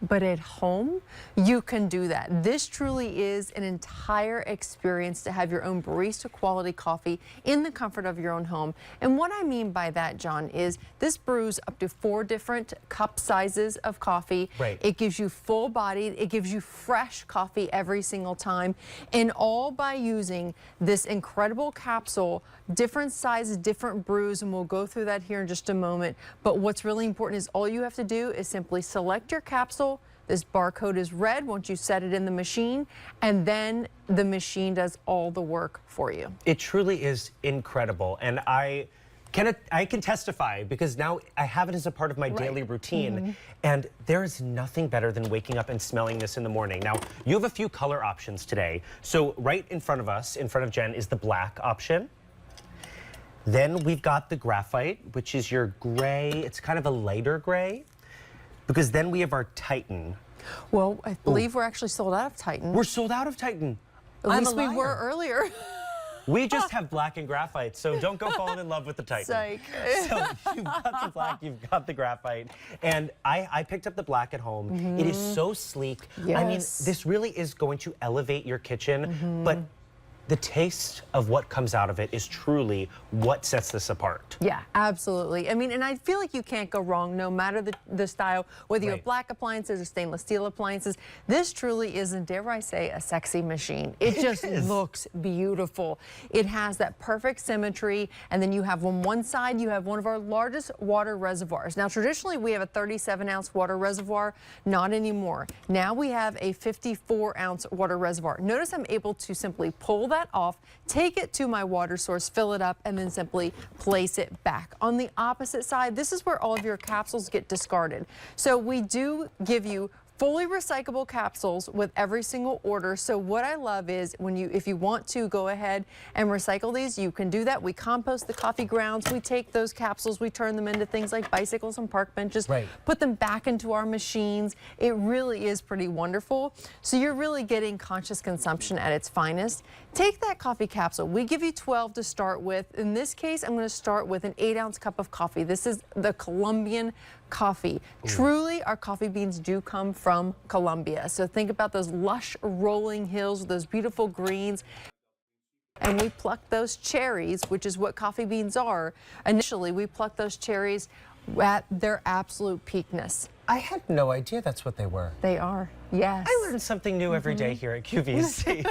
but at home, you can do that. This truly is an entire experience to have your own barista quality coffee in the comfort of your own home. And what I mean by that, John, is this brews up to 4 different cup sizes of coffee. Right. It gives you full bodied, it gives you fresh coffee every single time. And all by using this incredible capsule, different sizes, different brews, and we'll go through that here in just a moment. But what's really important is all you have to do is simply select your capsule. This barcode is read once you set it in the machine, and then the machine does all the work for you. It truly is incredible, and I can testify because now I have it as a part of my daily routine, and there is nothing better than waking up and smelling this in the morning. Now, you have a few color options today. So right in front of us, in front of Jen, is the black option. Then we've got the graphite, which is your gray. It's kind of a lighter gray. Because then we have our Titan. Well, I believe we're actually sold out of Titan. We're sold out of Titan. At least we were earlier. We just have black and graphite, so don't go falling in love with the Titan. Psych. So you've got the black, you've got the graphite, and I picked up the black at home. It is so sleek. Yes. I mean, this really is going to elevate your kitchen, but the taste of what comes out of it is truly what sets this apart. Yeah, absolutely. I mean, and I feel like you can't go wrong no matter the style, whether you have black appliances or stainless steel appliances. This truly isn't, dare I say, a sexy machine. It just looks beautiful. It has that perfect symmetry, and then you have on one side, you have one of our largest water reservoirs. Now, traditionally, we have a 37-ounce water reservoir. Not anymore. Now we have a 54-ounce water reservoir. Notice I'm able to simply pull that off, take it to my water source, fill it up, and then simply place it back. On the opposite side, this is where all of your capsules get discarded. So we do give you fully recyclable capsules with every single order. So what I love is if you want to go ahead and recycle these, you can do that. We compost the coffee grounds. We take those capsules, we turn them into things like bicycles and park benches, put them back into our machines. It really is pretty wonderful. So you're really getting conscious consumption at its finest. Take that coffee capsule. We give you 12 to start with. In this case, I'm going to start with an 8-ounce cup of coffee. This is the Colombian coffee. Truly, our coffee beans do come from Colombia. So think about those lush rolling hills with those beautiful greens. And we pluck those cherries, which is what coffee beans are. Initially, we pluck those cherries at their absolute peakness. I had no idea that's what they were. They are, yes. I learn something new every day here at QVC.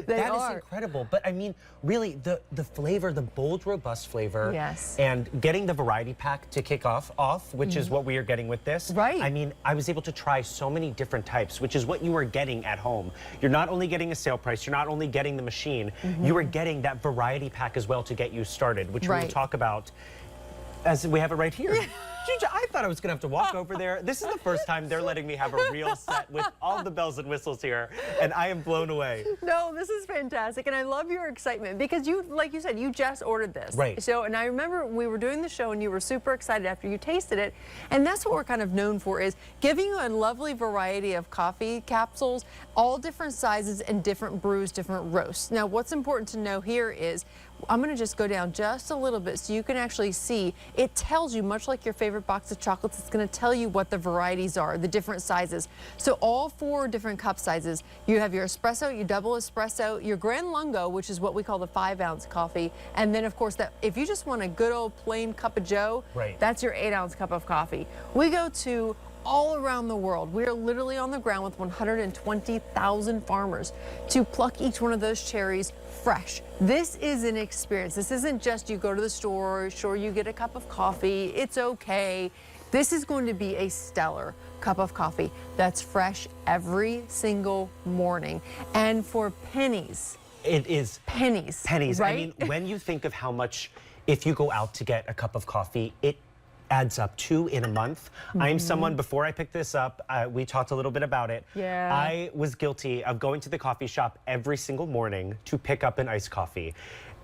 That is incredible. But I mean, really, the flavor, the bold, robust flavor, and getting the variety pack to kick off, which is what we are getting with this. Right. I mean, I was able to try so many different types, which is what you are getting at home. You're not only getting a sale price, you're not only getting the machine, you are getting that variety pack as well to get you started, which we will talk about as we have it right here. I thought I was gonna have to walk over there. This is the first time they're letting me have a real set with all the bells and whistles here, and I am blown away. No, this is fantastic, and I love your excitement because you, like you said, you just ordered this. Right. So, and I remember we were doing the show, and you were super excited after you tasted it, and that's what we're kind of known for, is giving you a lovely variety of coffee capsules, all different sizes and different brews, different roasts. Now, what's important to know here is I'm going to just go down just a little bit so you can actually see. It tells you, much like your favorite box of chocolates, it's going to tell you what the varieties are, the different sizes. So all 4 different cup sizes. You have your espresso, your double espresso, your Gran Lungo, which is what we call the 5-ounce coffee, and then of course that if you just want a good old plain cup of joe, right, that's your 8-ounce cup of coffee. We go to all around the world. We are literally on the ground with 120,000 farmers to pluck each one of those cherries fresh. This is an experience. This isn't just you go to the store, sure, you get a cup of coffee, it's okay. This is going to be a stellar cup of coffee that's fresh every single morning, and for pennies. It is pennies. Pennies. Right? I mean, when you think of how much, if you go out to get a cup of coffee, it adds up to in a month. I am someone, before I picked this up, we talked a little bit about it. Yeah. I was guilty of going to the coffee shop every single morning to pick up an iced coffee.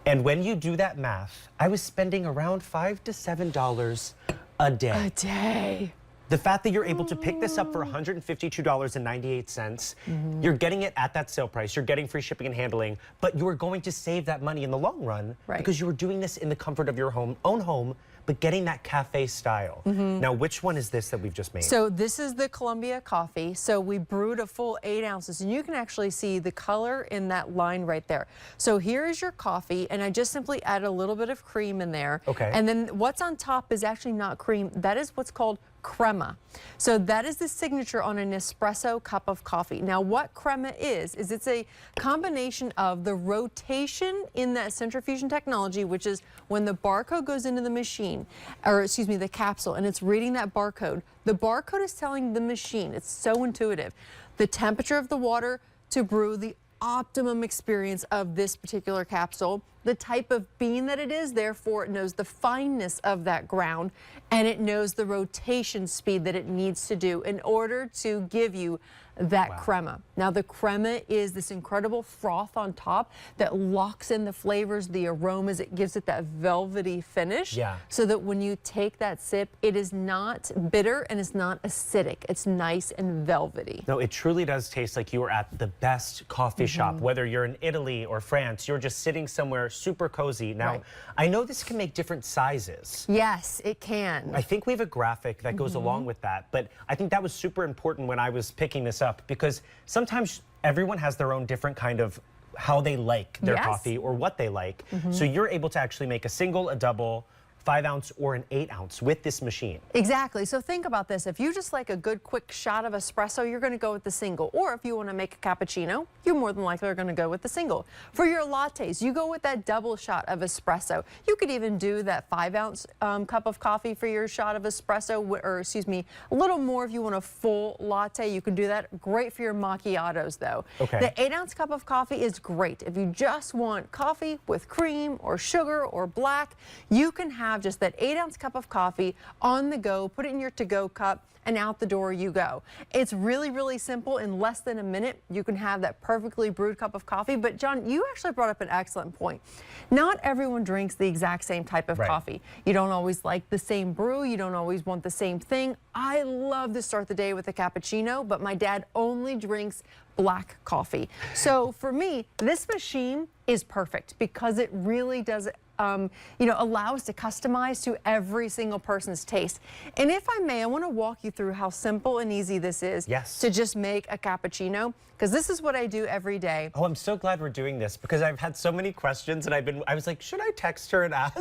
And when you do that math, I was spending around $5 to $7 a day. A day. The fact that you're able to pick this up for $152.98, you're getting it at that sale price, you're getting free shipping and handling, but you are going to save that money in the long run, right, because you are doing this in the comfort of your own home, but getting that cafe style. Now, which one is this that we've just made? So this is the Columbia coffee. So we brewed a full 8 ounces, and you can actually see the color in that line right there. So here is your coffee, and I just simply add a little bit of cream in there. Okay. And then what's on top is actually not cream. That is what's called crema. So that is the signature on an espresso cup of coffee. Now what crema is it's a combination of the rotation in that centrifusion technology, which is when the barcode goes into the machine, or excuse me, the capsule, and it's reading that barcode. The barcode is telling the machine, it's so intuitive, the temperature of the water to brew the optimum experience of this particular capsule, the type of bean that it is, therefore it knows the fineness of that ground, and it knows the rotation speed that it needs to do in order to give you that crema. Now the crema is this incredible froth on top that locks in the flavors, the aromas. It gives it that velvety finish, so that when you take that sip, it is not bitter and it's not acidic. It's nice and velvety. No, it truly does taste like you are at the best coffee shop, whether you're in Italy or France, you're just sitting somewhere super cozy. Now, I know this can make different sizes. Yes, it can. I think we have a graphic that goes along with that, but I think that was super important when I was picking this up, because sometimes everyone has their own different kind of how they like their coffee or what they like. So you're able to actually make a single, a double, 5 ounce or an 8 ounce with this machine. Exactly. So think about this. If you just like a good quick shot of espresso, you're going to go with the single. Or if you want to make a cappuccino, you more than likely are going to go with the single. For your lattes, you go with that double shot of espresso. You could even do that 5 ounce cup of coffee for your shot of espresso, or excuse me, a little more if you want a full latte. You can do that. Great for your macchiatos though. Okay. The 8 ounce cup of coffee is great. If you just want coffee with cream or sugar or black, you can have just that 8 ounce cup of coffee on the go, put it in your to-go cup, and out the door you go. It's really, really simple. In less than a minute, you can have that perfectly brewed cup of coffee. But John, you actually brought up an excellent point. Not everyone drinks the exact same type of coffee. You don't always like the same brew. You don't always want the same thing. I love to start the day with a cappuccino, but my dad only drinks black coffee. So for me, this machine is perfect because it really does allow us to customize to every single person's taste. And if I may, I want to walk you through how simple and easy this is to just make a cappuccino, because this is what I do every day. Oh, I'm so glad we're doing this, because I've had so many questions and I was like, should I text her and ask?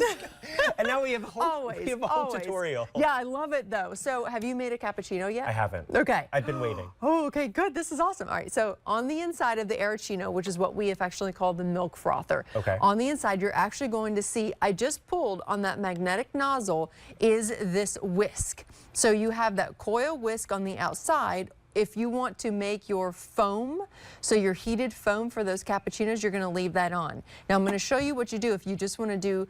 And now we have a whole, tutorial. Yeah, I love it though. So have you made a cappuccino yet? I haven't. Okay. I've been waiting. Oh, okay, good. This is awesome. All right, so on the inside of the Aeroccino, which is what we affectionately call the milk frother, on the inside, you're actually going to see, I just pulled on that magnetic nozzle, is this whisk. So you have that coil whisk on the outside. If you want to make your foam, so your heated foam for those cappuccinos, you're going to leave that on. Now I'm going to show you what you do if you just want to do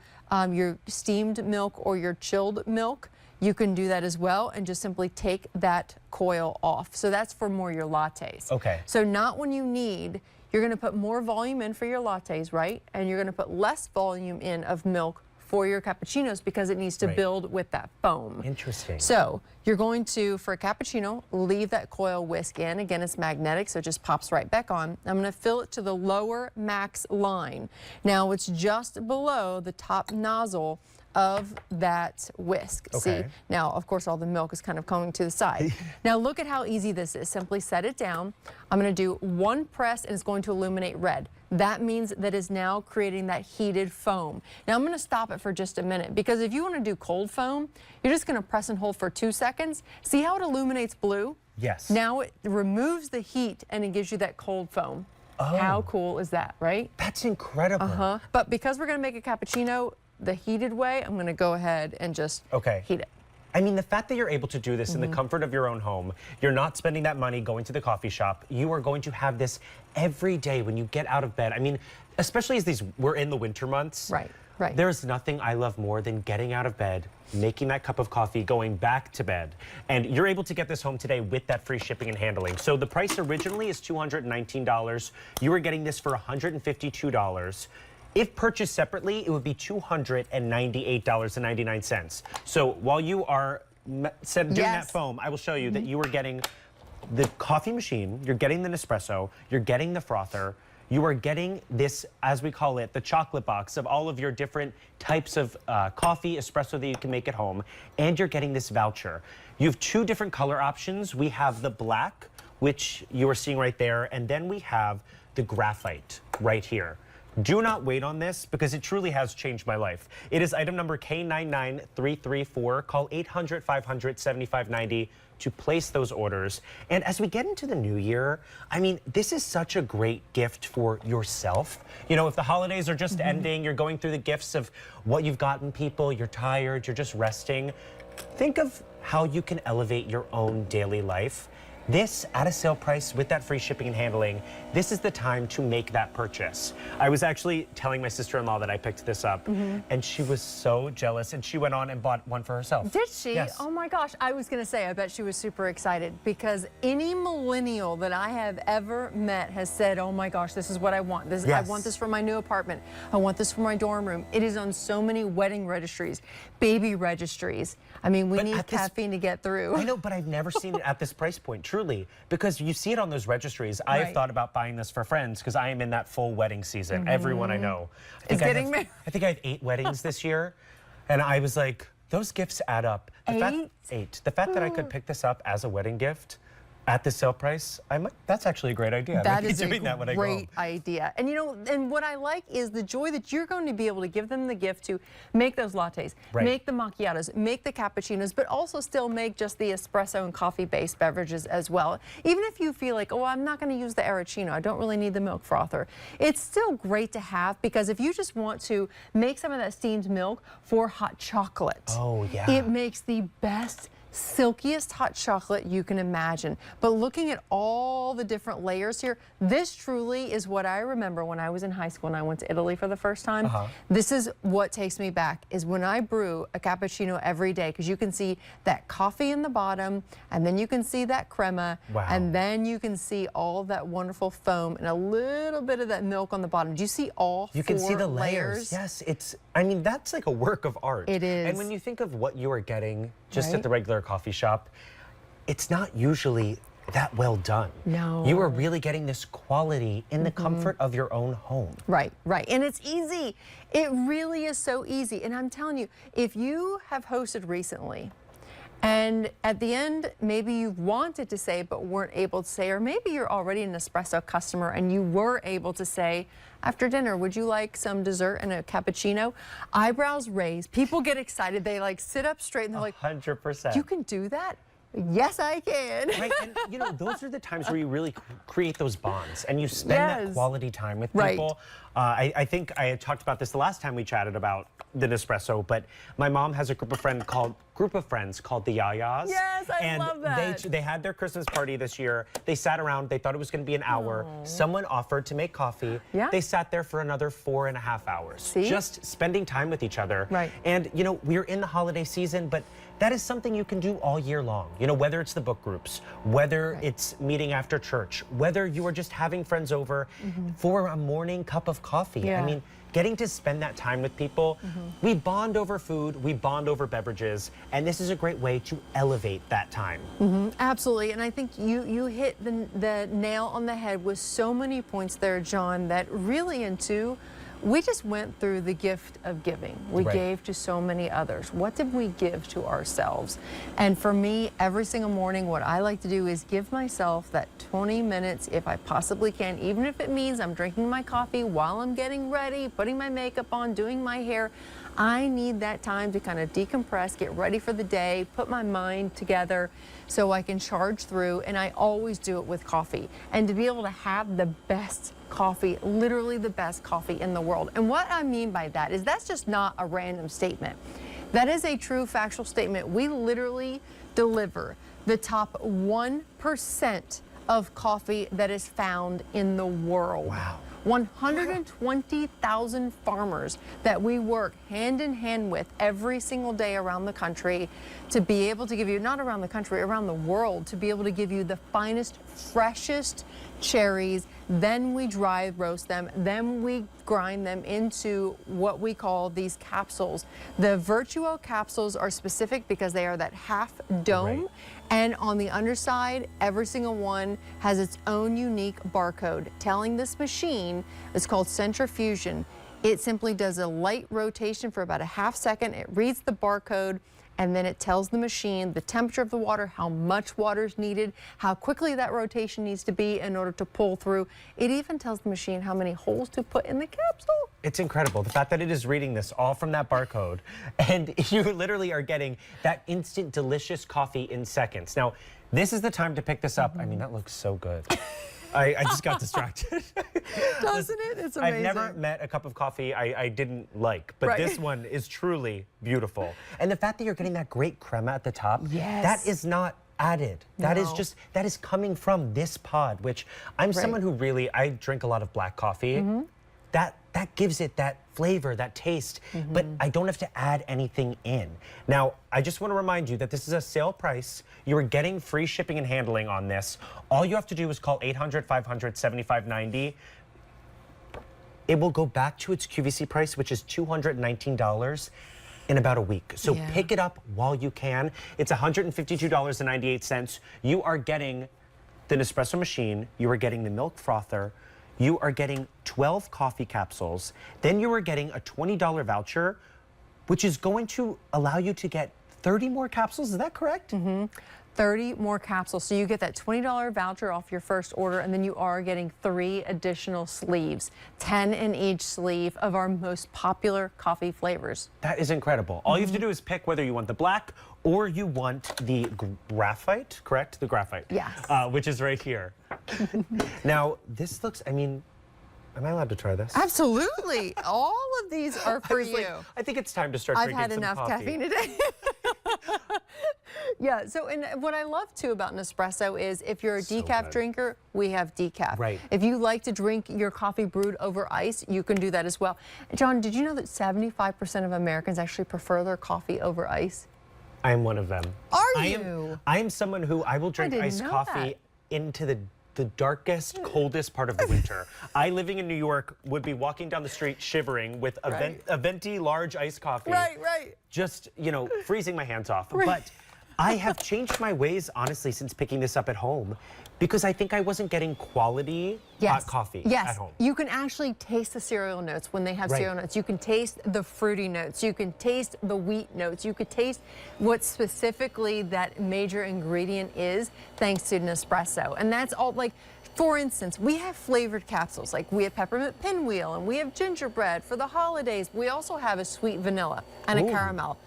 your steamed milk or your chilled milk. you can do that as well and just simply take that coil off. So that's for more your lattes. Okay. So not when you need, you're going to put more volume in for your lattes, right? And you're going to put less volume in of milk for your cappuccinos because it needs to build with that foam. Interesting. So you're going to, for a cappuccino, leave that coil whisk in. Again, it's magnetic, so it just pops right back on. I'm going to fill it to the lower max line. Now it's just below the top nozzle of that whisk. Okay. See, now of course all the milk is kind of coming to the side. Now look at how easy this is. Simply set it down. I'm going to do one press and it's going to illuminate red. That means that is now creating that heated foam. Now I'm going to stop it for just a minute because if you want to do cold foam, you're just going to press and hold for 2 seconds. See how it illuminates blue? Yes. Now it removes the heat and it gives you that cold foam. Oh. How cool is that, right? That's incredible. But because we're going to make a cappuccino the heated way, I'm going to go ahead and just heat it. I mean, the fact that you're able to do this in the comfort of your own home, you're not spending that money going to the coffee shop. You are going to have this every day when you get out of bed. I mean, especially as we're in the winter months. Right, right. There's nothing I love more than getting out of bed, making that cup of coffee, going back to bed. And you're able to get this home today with that free shipping and handling. So the price originally is $219. You are getting this for $152. If purchased separately, it would be $298.99. So while you are doing that foam, I will show you that you are getting the coffee machine, you're getting the Nespresso, you're getting the frother, you are getting this, as we call it, the chocolate box of all of your different types of coffee, espresso that you can make at home, and you're getting this voucher. You have 2 different color options. We have the black, which you are seeing right there, and then we have the graphite right here. Do not wait on this because it truly has changed my life. It is item number K99334. Call 800-500-7590 to place those orders. And as we get into the new year, I mean, this is such a great gift for yourself. You know, if the holidays are just ending, you're going through the gifts of what you've gotten people, you're tired, you're just resting. Think of how you can elevate your own daily life. This, at a sale price with that free shipping and handling, this is the time to make that purchase. I was actually telling my sister-in-law that I picked this up, and she was so jealous, and she went on and bought one for herself. Did she? Yes. Oh my gosh, I was going to say, I bet she was super excited because any millennial that I have ever met has said, oh my gosh, this is what I want. I want this for my new apartment. I want this for my dorm room. It is on so many wedding registries, baby registries. I mean, we need caffeine to get through. I know, but I've never seen it at this price point, truly, because you see it on those registries. I have thought about buying this for friends because I am in that full wedding season. Everyone I know is getting married. I think I have 8 weddings this year, and I was like, those gifts add up. The fact that I could pick this up as a wedding gift at the sale price, that's actually a great idea. That is a great idea. And you know, and what I like is the joy that you're going to be able to give them the gift to make those lattes, make the macchiatos, make the cappuccinos, but also still make just the espresso and coffee-based beverages as well. Even if you feel like, oh, I'm not going to use the Arancino, I don't really need the milk frother. It's still great to have because if you just want to make some of that steamed milk for hot chocolate, it makes the best silkiest hot chocolate you can imagine. But looking at all the different layers here, this truly is what I remember when I was in high school and I went to Italy for the first time. This is what takes me back, is when I brew a cappuccino every day, because you can see that coffee in the bottom, and then you can see that crema, and then you can see all that wonderful foam and a little bit of that milk on the bottom. Do you see all 4 layers? You can see the layers. Yes, I mean, that's like a work of art. It is. And when you think of what you are getting just at the regular coffee shop, it's not usually that well done. No. You are really getting this quality in the comfort of your own home. Right. And it's easy. It really is so easy. And I'm telling you, if you have hosted recently, and at the end, maybe you wanted to say but weren't able to say, or maybe you're already an espresso customer and you were able to say, after dinner, would you like some dessert and a cappuccino? Eyebrows raise. People get excited. They like sit up straight and they're like, 100%. You can do that? Yes, I can. Right, and you know, those are the times where you really create those bonds and you spend that quality time with people. I think I had talked about this the last time we chatted about the Nespresso, but my mom has a group of friends called the Yayas. Yes, I love that. They had their Christmas party this year. They sat around. They thought it was going to be an hour. Someone offered to make coffee. Yeah. They sat there for another 4.5 hours. See? Just spending time with each other. Right. And, you know, we're in the holiday season, but that is something you can do all year long. You know, whether it's the book groups, whether it's meeting after church, whether you are just having friends over for a morning cup of coffee. Yeah. I mean, getting to spend that time with people, we bond over food, we bond over beverages, and this is a great way to elevate that time. Absolutely, and I think you hit the nail on the head with so many points there, John, that really we just went through the gift of giving. We Right. gave to so many others. What did we give to ourselves? And for me, every single morning, what I like to do is give myself that 20 minutes if I possibly can, even if it means I'm drinking my coffee while I'm getting ready, putting my makeup on, doing my hair. I need that time to kind of decompress, get ready for the day, put my mind together so I can charge through, and I always do it with coffee. And to be able to have the best coffee, literally the best coffee in the world. And what I mean by that is that's just not a random statement. That is a true factual statement. We literally deliver the top 1% of coffee that is found in the world. Wow. 120,000 farmers that we work hand in hand with every single day around the country to be able to give you, not around the country, around the world, to be able to give you the finest, freshest cherries. Then we dry roast them. Then we grind them into what we call these capsules. The Vertuo capsules are specific because they are that half dome. Right. And on the underside, every single one has its own unique barcode telling this machine, it's called centrifusion. It simply does a light rotation for about a half second. It reads the barcode, and then it tells the machine the temperature of the water, how much water is needed, how quickly that rotation needs to be in order to pull through. It even tells the machine how many holes to put in the capsule. It's incredible, the fact that it is reading this all from that barcode, and you literally are getting that instant delicious coffee in seconds. Now, this is the time to pick this up. I mean, that looks so good. I just got distracted. Doesn't it? It's amazing. I've never met a cup of coffee I didn't like, but Right. this one is truly beautiful. And the fact that you're getting that great crema at the top, Yes. that is not added. That is No. just, that is coming from this pod, which I'm someone who really, I drink a lot of black coffee. That gives it that flavor, that taste, but I don't have to add anything in. Now, I just want to remind you that this is a sale price. You are getting free shipping and handling on this. All you have to do is call 800-500-7590. It will go back to its QVC price, which is $219 in about a week. So Yeah. pick it up while you can. It's $152.98. You are getting the Nespresso machine. You are getting the milk frother. You are getting 12 coffee capsules. Then you are getting a $20 voucher, which is going to allow you to get 30 more capsules. Is that correct? 30 more capsules. So you get that $20 voucher off your first order, and then you are getting 3 additional sleeves, 10 in each sleeve of our most popular coffee flavors. That is incredible. All you have to do is pick whether you want the black or you want the graphite, correct? The graphite. Yes. Which is right here. Now, this looks, I mean, am I allowed to try this? Absolutely. All of these are for I was you. like, I think it's time to start I've drinking had some enough coffee. caffeine today. Yeah, so and what I love too about Nespresso is if you're a So decaf good. drinker, we have decaf. Right. If you like to drink your coffee brewed over ice, you can do that as well. John, did you know that 75% of Americans actually prefer their coffee over ice? I am one of them. Are I you? I am someone who I will drink didn't iced know coffee that. into the darkest, coldest part of the winter. I, living in New York, would be walking down the street shivering with a, Right. a venti large iced coffee. Right. Just, you know, freezing my hands off. But I have changed my ways, honestly, since picking this up at home, because I think I wasn't getting quality hot coffee at home. You can actually taste the cereal notes when they have Right. cereal notes. You can taste the fruity notes. You can taste the wheat notes. You could taste what specifically that major ingredient is thanks to Nespresso. And that's all, like, for instance, we have flavored capsules. Like we have peppermint pinwheel and we have gingerbread for the holidays. We also have a sweet vanilla and a Ooh. caramel.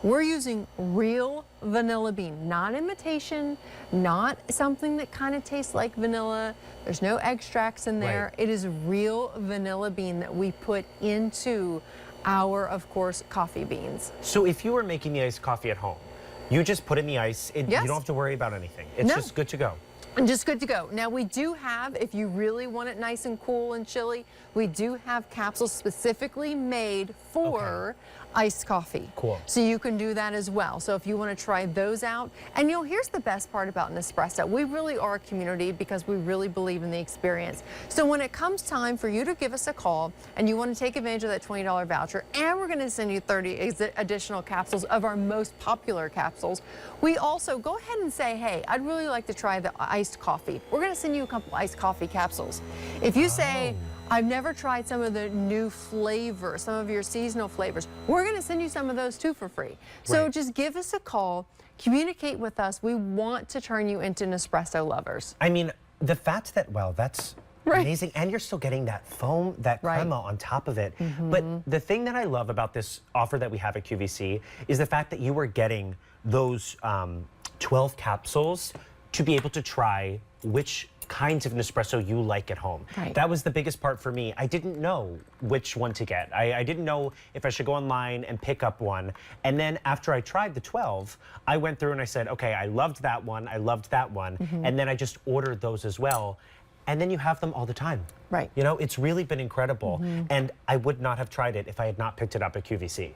we're using real vanilla bean, not imitation, not something that kind of tastes like vanilla. There's no extracts in there. Right. It is real vanilla bean that we put into our, of course, coffee beans. So if you were making the iced coffee at home, you just put in the ice. Yes. You don't have to worry about anything. It's No. just good to go. And just good to go. Now we do have, if you really want it nice and cool and chilly, we do have capsules specifically made for iced coffee. Cool. So you can do that as well. So if you want to try those out, and you know, here's the best part about Nespresso. We really are a community because we really believe in the experience. So when it comes time for you to give us a call and you want to take advantage of that $20 voucher, and we're going to send you 30 additional capsules of our most popular capsules, we also go ahead and say, hey, I'd really like to try the iced coffee. We're going to send you a couple iced coffee capsules. If you say, I've never tried some of the new flavors, some of your seasonal flavors, we're going to send you some of those too for free. So Right. just give us a call, communicate with us. We want to turn you into Nespresso lovers. I mean, the fact that, well, that's Right. amazing. And you're still getting that foam, that Right. crema on top of it. But the thing that I love about this offer that we have at QVC is the fact that you were getting those 12 capsules to be able to try which kinds of Nespresso you like at home. Right. That was the biggest part for me. I didn't know which one to get. I didn't know if I should go online and pick up one. And then after I tried the 12, I went through and I said, okay, I loved that one, I loved that one. And then I just ordered those as well. And then you have them all the time. Right. You know, it's really been incredible. And I would not have tried it if I had not picked it up at QVC.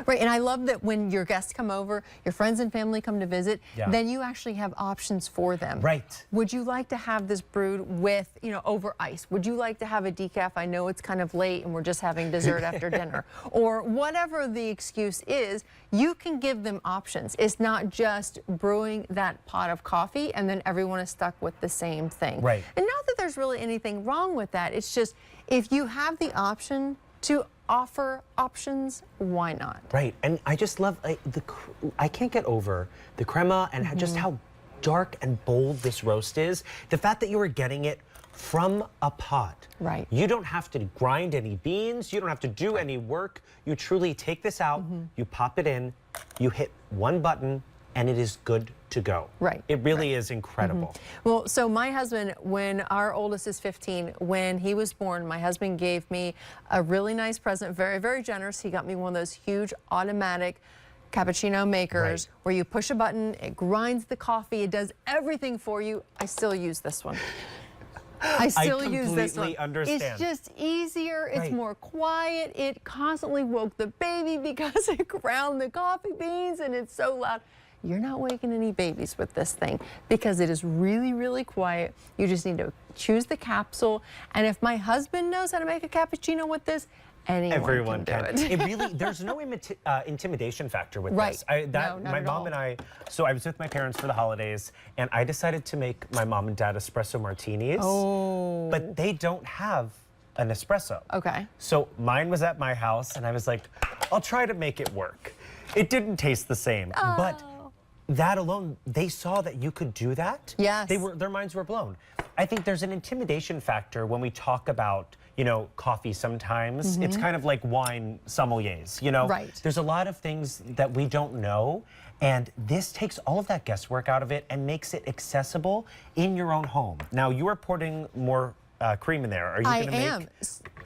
Right, and I love that when your guests come over, your friends and family come to visit, Yeah. then you actually have options for them. Right. Would you like to have this brewed with, you know, over ice? Would you like to have a decaf? I know it's kind of late and we're just having dessert after dinner. Or whatever the excuse is, you can give them options. It's not just brewing that pot of coffee and then everyone is stuck with the same thing. Right. And not that there's really anything wrong with that. It's just if you have the option to offer options, why not? Right, and I just love, I can't get over the crema and just how dark and bold this roast is. The fact that you were getting it from a pot. Right. You don't have to grind any beans, you don't have to do any work. You truly take this out, you pop it in, you hit one button, and it is good to go. Right. It really is incredible. Well, so my husband, when our oldest is 15, when he was born, my husband gave me a really nice present, very, very generous. He got me one of those huge automatic cappuccino makers where you push a button, it grinds the coffee, it does everything for you. I still use this one. I still use this one. completely understand. It's just easier. It's Right. more quiet. It constantly woke the baby because it ground the coffee beans and it's so loud. You're not waking any babies with this thing because it is really, really quiet. You just need to choose the capsule. And if my husband knows how to make a cappuccino with this, Everyone can do it. It really, there's no intimidation factor with Right. this. No, not my at mom all. and I, so I was with my parents for the holidays, and I decided to make my mom and dad espresso martinis. Oh. But they don't have an espresso. Okay. So mine was at my house, and I was like, I'll try to make it work. It didn't taste the same, but that alone, they saw that you could do that. Yes. Their minds were blown. I think there's an intimidation factor when we talk about, you know, coffee sometimes. It's kind of like wine sommeliers, you know? Right. There's a lot of things that we don't know, and this takes all of that guesswork out of it and makes it accessible in your own home. Now, you are pouring more cream in there. Are you I gonna am. make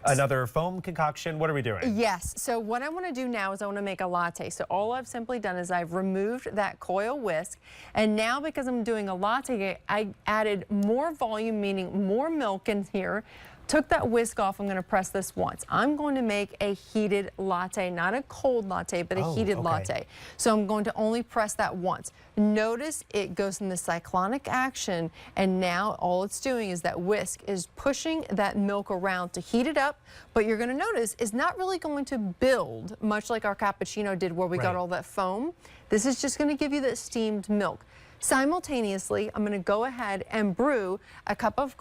another foam concoction? What are we doing? Yes. So what I want to do now is I want to make a latte. So all I've simply done is I've removed that coil whisk. And now because I'm doing a latte, I added more volume, meaning more milk in here. Took that whisk off. I'm going to press this once. I'm going to make a heated latte, not a cold latte, but a heated latte. So I'm going to only press that once. Notice it goes in the cyclonic action, and now all it's doing is that whisk is pushing that milk around to heat it up, but you're going to notice it's not really going to build, much like our cappuccino did where we got all that foam. This is just going to give you that steamed milk. Simultaneously, I'm going to go ahead and brew a cup of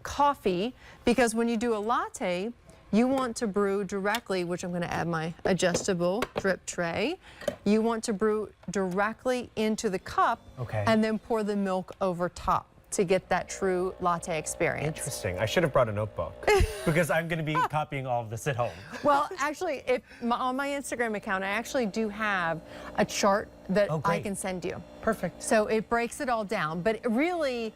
coffee, because when you do a latte, you want to brew directly, which I'm going to add my adjustable drip tray. You want to brew directly into the cup and then pour the milk over top. to get that true latte experience. Interesting. I should have brought a notebook because I'm going to be copying all of this at home. Well, actually, on my Instagram account, I actually do have a chart that I can send you. Perfect. So it breaks it all down. But really,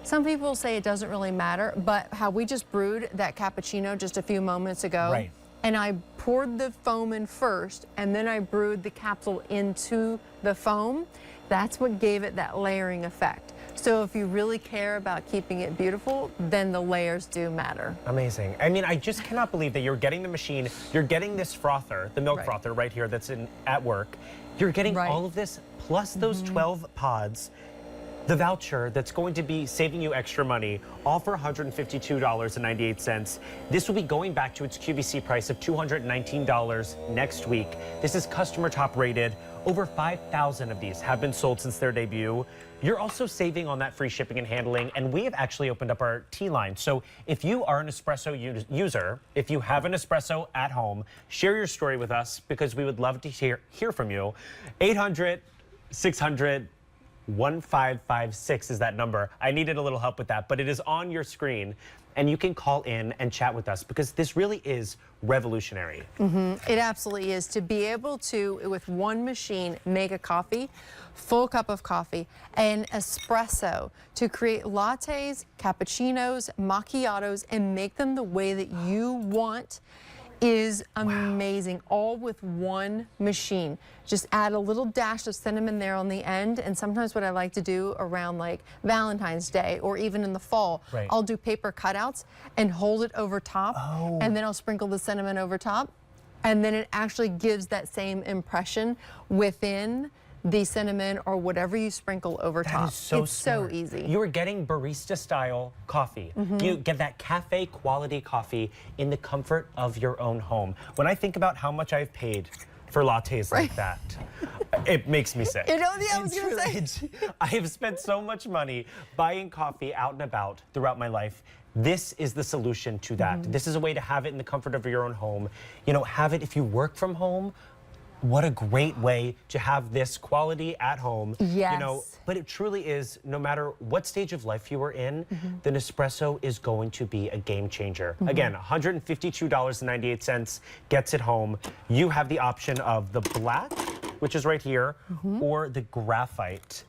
some people say it doesn't really matter, but how we just brewed that cappuccino just a few moments ago. Right. And I poured the foam in first, and then I brewed the capsule into the foam. That's what gave it that layering effect. So if you really care about keeping it beautiful, then the layers do matter. Amazing. I mean, I just cannot believe that you're getting the machine, you're getting this frother, the milk Right. frother right here that's at work. You're getting Right. all of this plus those 12 pods, the voucher that's going to be saving you extra money, all for $152.98. This will be going back to its QVC price of $219 next week. This is customer top rated. Over 5,000 of these have been sold since their debut. You're also saving on that free shipping and handling, and we have actually opened up our tea line. So if you are an espresso user, if you have an espresso at home, share your story with us because we would love to hear from you. 800-600-1556 is that number. I needed a little help with that, but it is on your screen, and you can call in and chat with us because this really is revolutionary. It absolutely is. To be able to, with one machine, make a coffee, full cup of coffee, and espresso to create lattes, cappuccinos, macchiatos, and make them the way that you want is amazing. All with one machine. Just add a little dash of cinnamon there on the end, and sometimes what I like to do around like Valentine's Day or even in the fall, Right. I'll do paper cutouts and hold it over top, and then I'll sprinkle the cinnamon over top, and then it actually gives that same impression within the cinnamon or whatever you sprinkle over top. That is so it's so smart. easy. You are getting barista style coffee. You get that cafe quality coffee in the comfort of your own home. When I think about how much I've paid for lattes like that, it makes me sick. You know, I was gonna say. I have spent so much money buying coffee out and about throughout my life. This is the solution to that. This is a way to have it in the comfort of your own home. You know, have it if you work from home. What a great way to have this quality at home. Yes. You know, but it truly is, no matter what stage of life you are in, the Nespresso is going to be a game changer. Again, $152.98 gets it home. You have the option of the black, which is right here, or the graphite.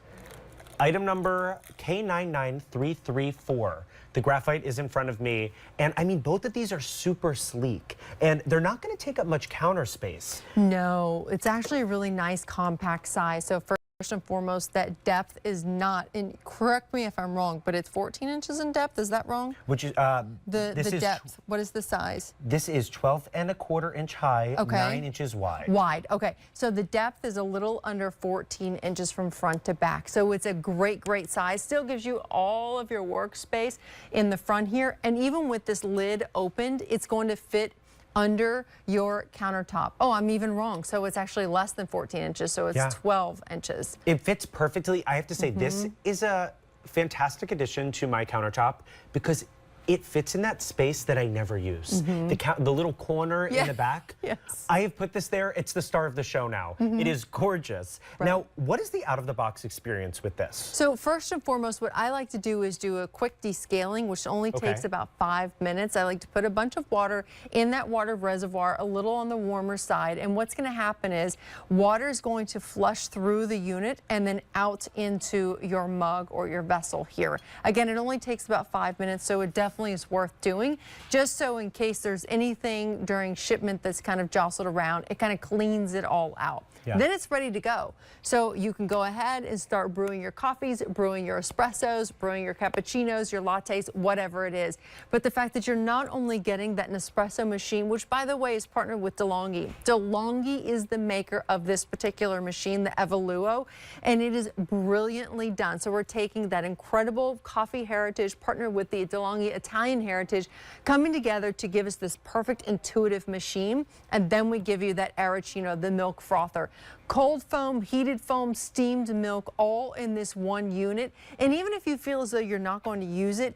Item number K99334. The graphite is in front of me. And I mean, both of these are super sleek and they're not going to take up much counter space. No, it's actually a really nice compact size. So first and foremost, that depth is not, and correct me if I'm wrong, but it's 14 inches in depth. Is that wrong? Which is, The depth. What is the size? This is 12¼ inch high, Okay. 9 inches wide. Wide. Okay. So the depth is a little under 14 inches from front to back. So it's a great, great size. Still gives you all of your workspace in the front here. And even with this lid opened, it's going to fit under your countertop. Oh, I'm even wrong. So it's actually less than 14 inches. So it's 12 inches. It fits perfectly. I have to say, this is a fantastic addition to my countertop because it fits in that space that I never use. The little corner in the back. Yes. I have put this there. It's the star of the show now. It is gorgeous. Now, what is the out-of-the-box experience with this? So first and foremost, what I like to do is do a quick descaling, which only takes about 5 minutes. I like to put a bunch of water in that water reservoir, a little on the warmer side. And what's going to happen is water is going to flush through the unit and then out into your mug or your vessel here. Again, it only takes about 5 minutes, so it definitely is worth doing, just so in case there's anything during shipment that's kind of jostled around, it kind of cleans it all out. Then it's ready to go. So you can go ahead and start brewing your coffees, brewing your espressos, brewing your cappuccinos, your lattes, whatever it is. But the fact that you're not only getting that Nespresso machine, which by the way is partnered with DeLonghi. DeLonghi is the maker of this particular machine, the Evoluo, and it is brilliantly done. So we're taking that incredible coffee heritage, partnered with the DeLonghi Italian heritage, coming together to give us this perfect intuitive machine. And then we give you that Arancino, the milk frother. Cold foam, heated foam, steamed milk, all in this one unit. And even if you feel as though you're not going to use it,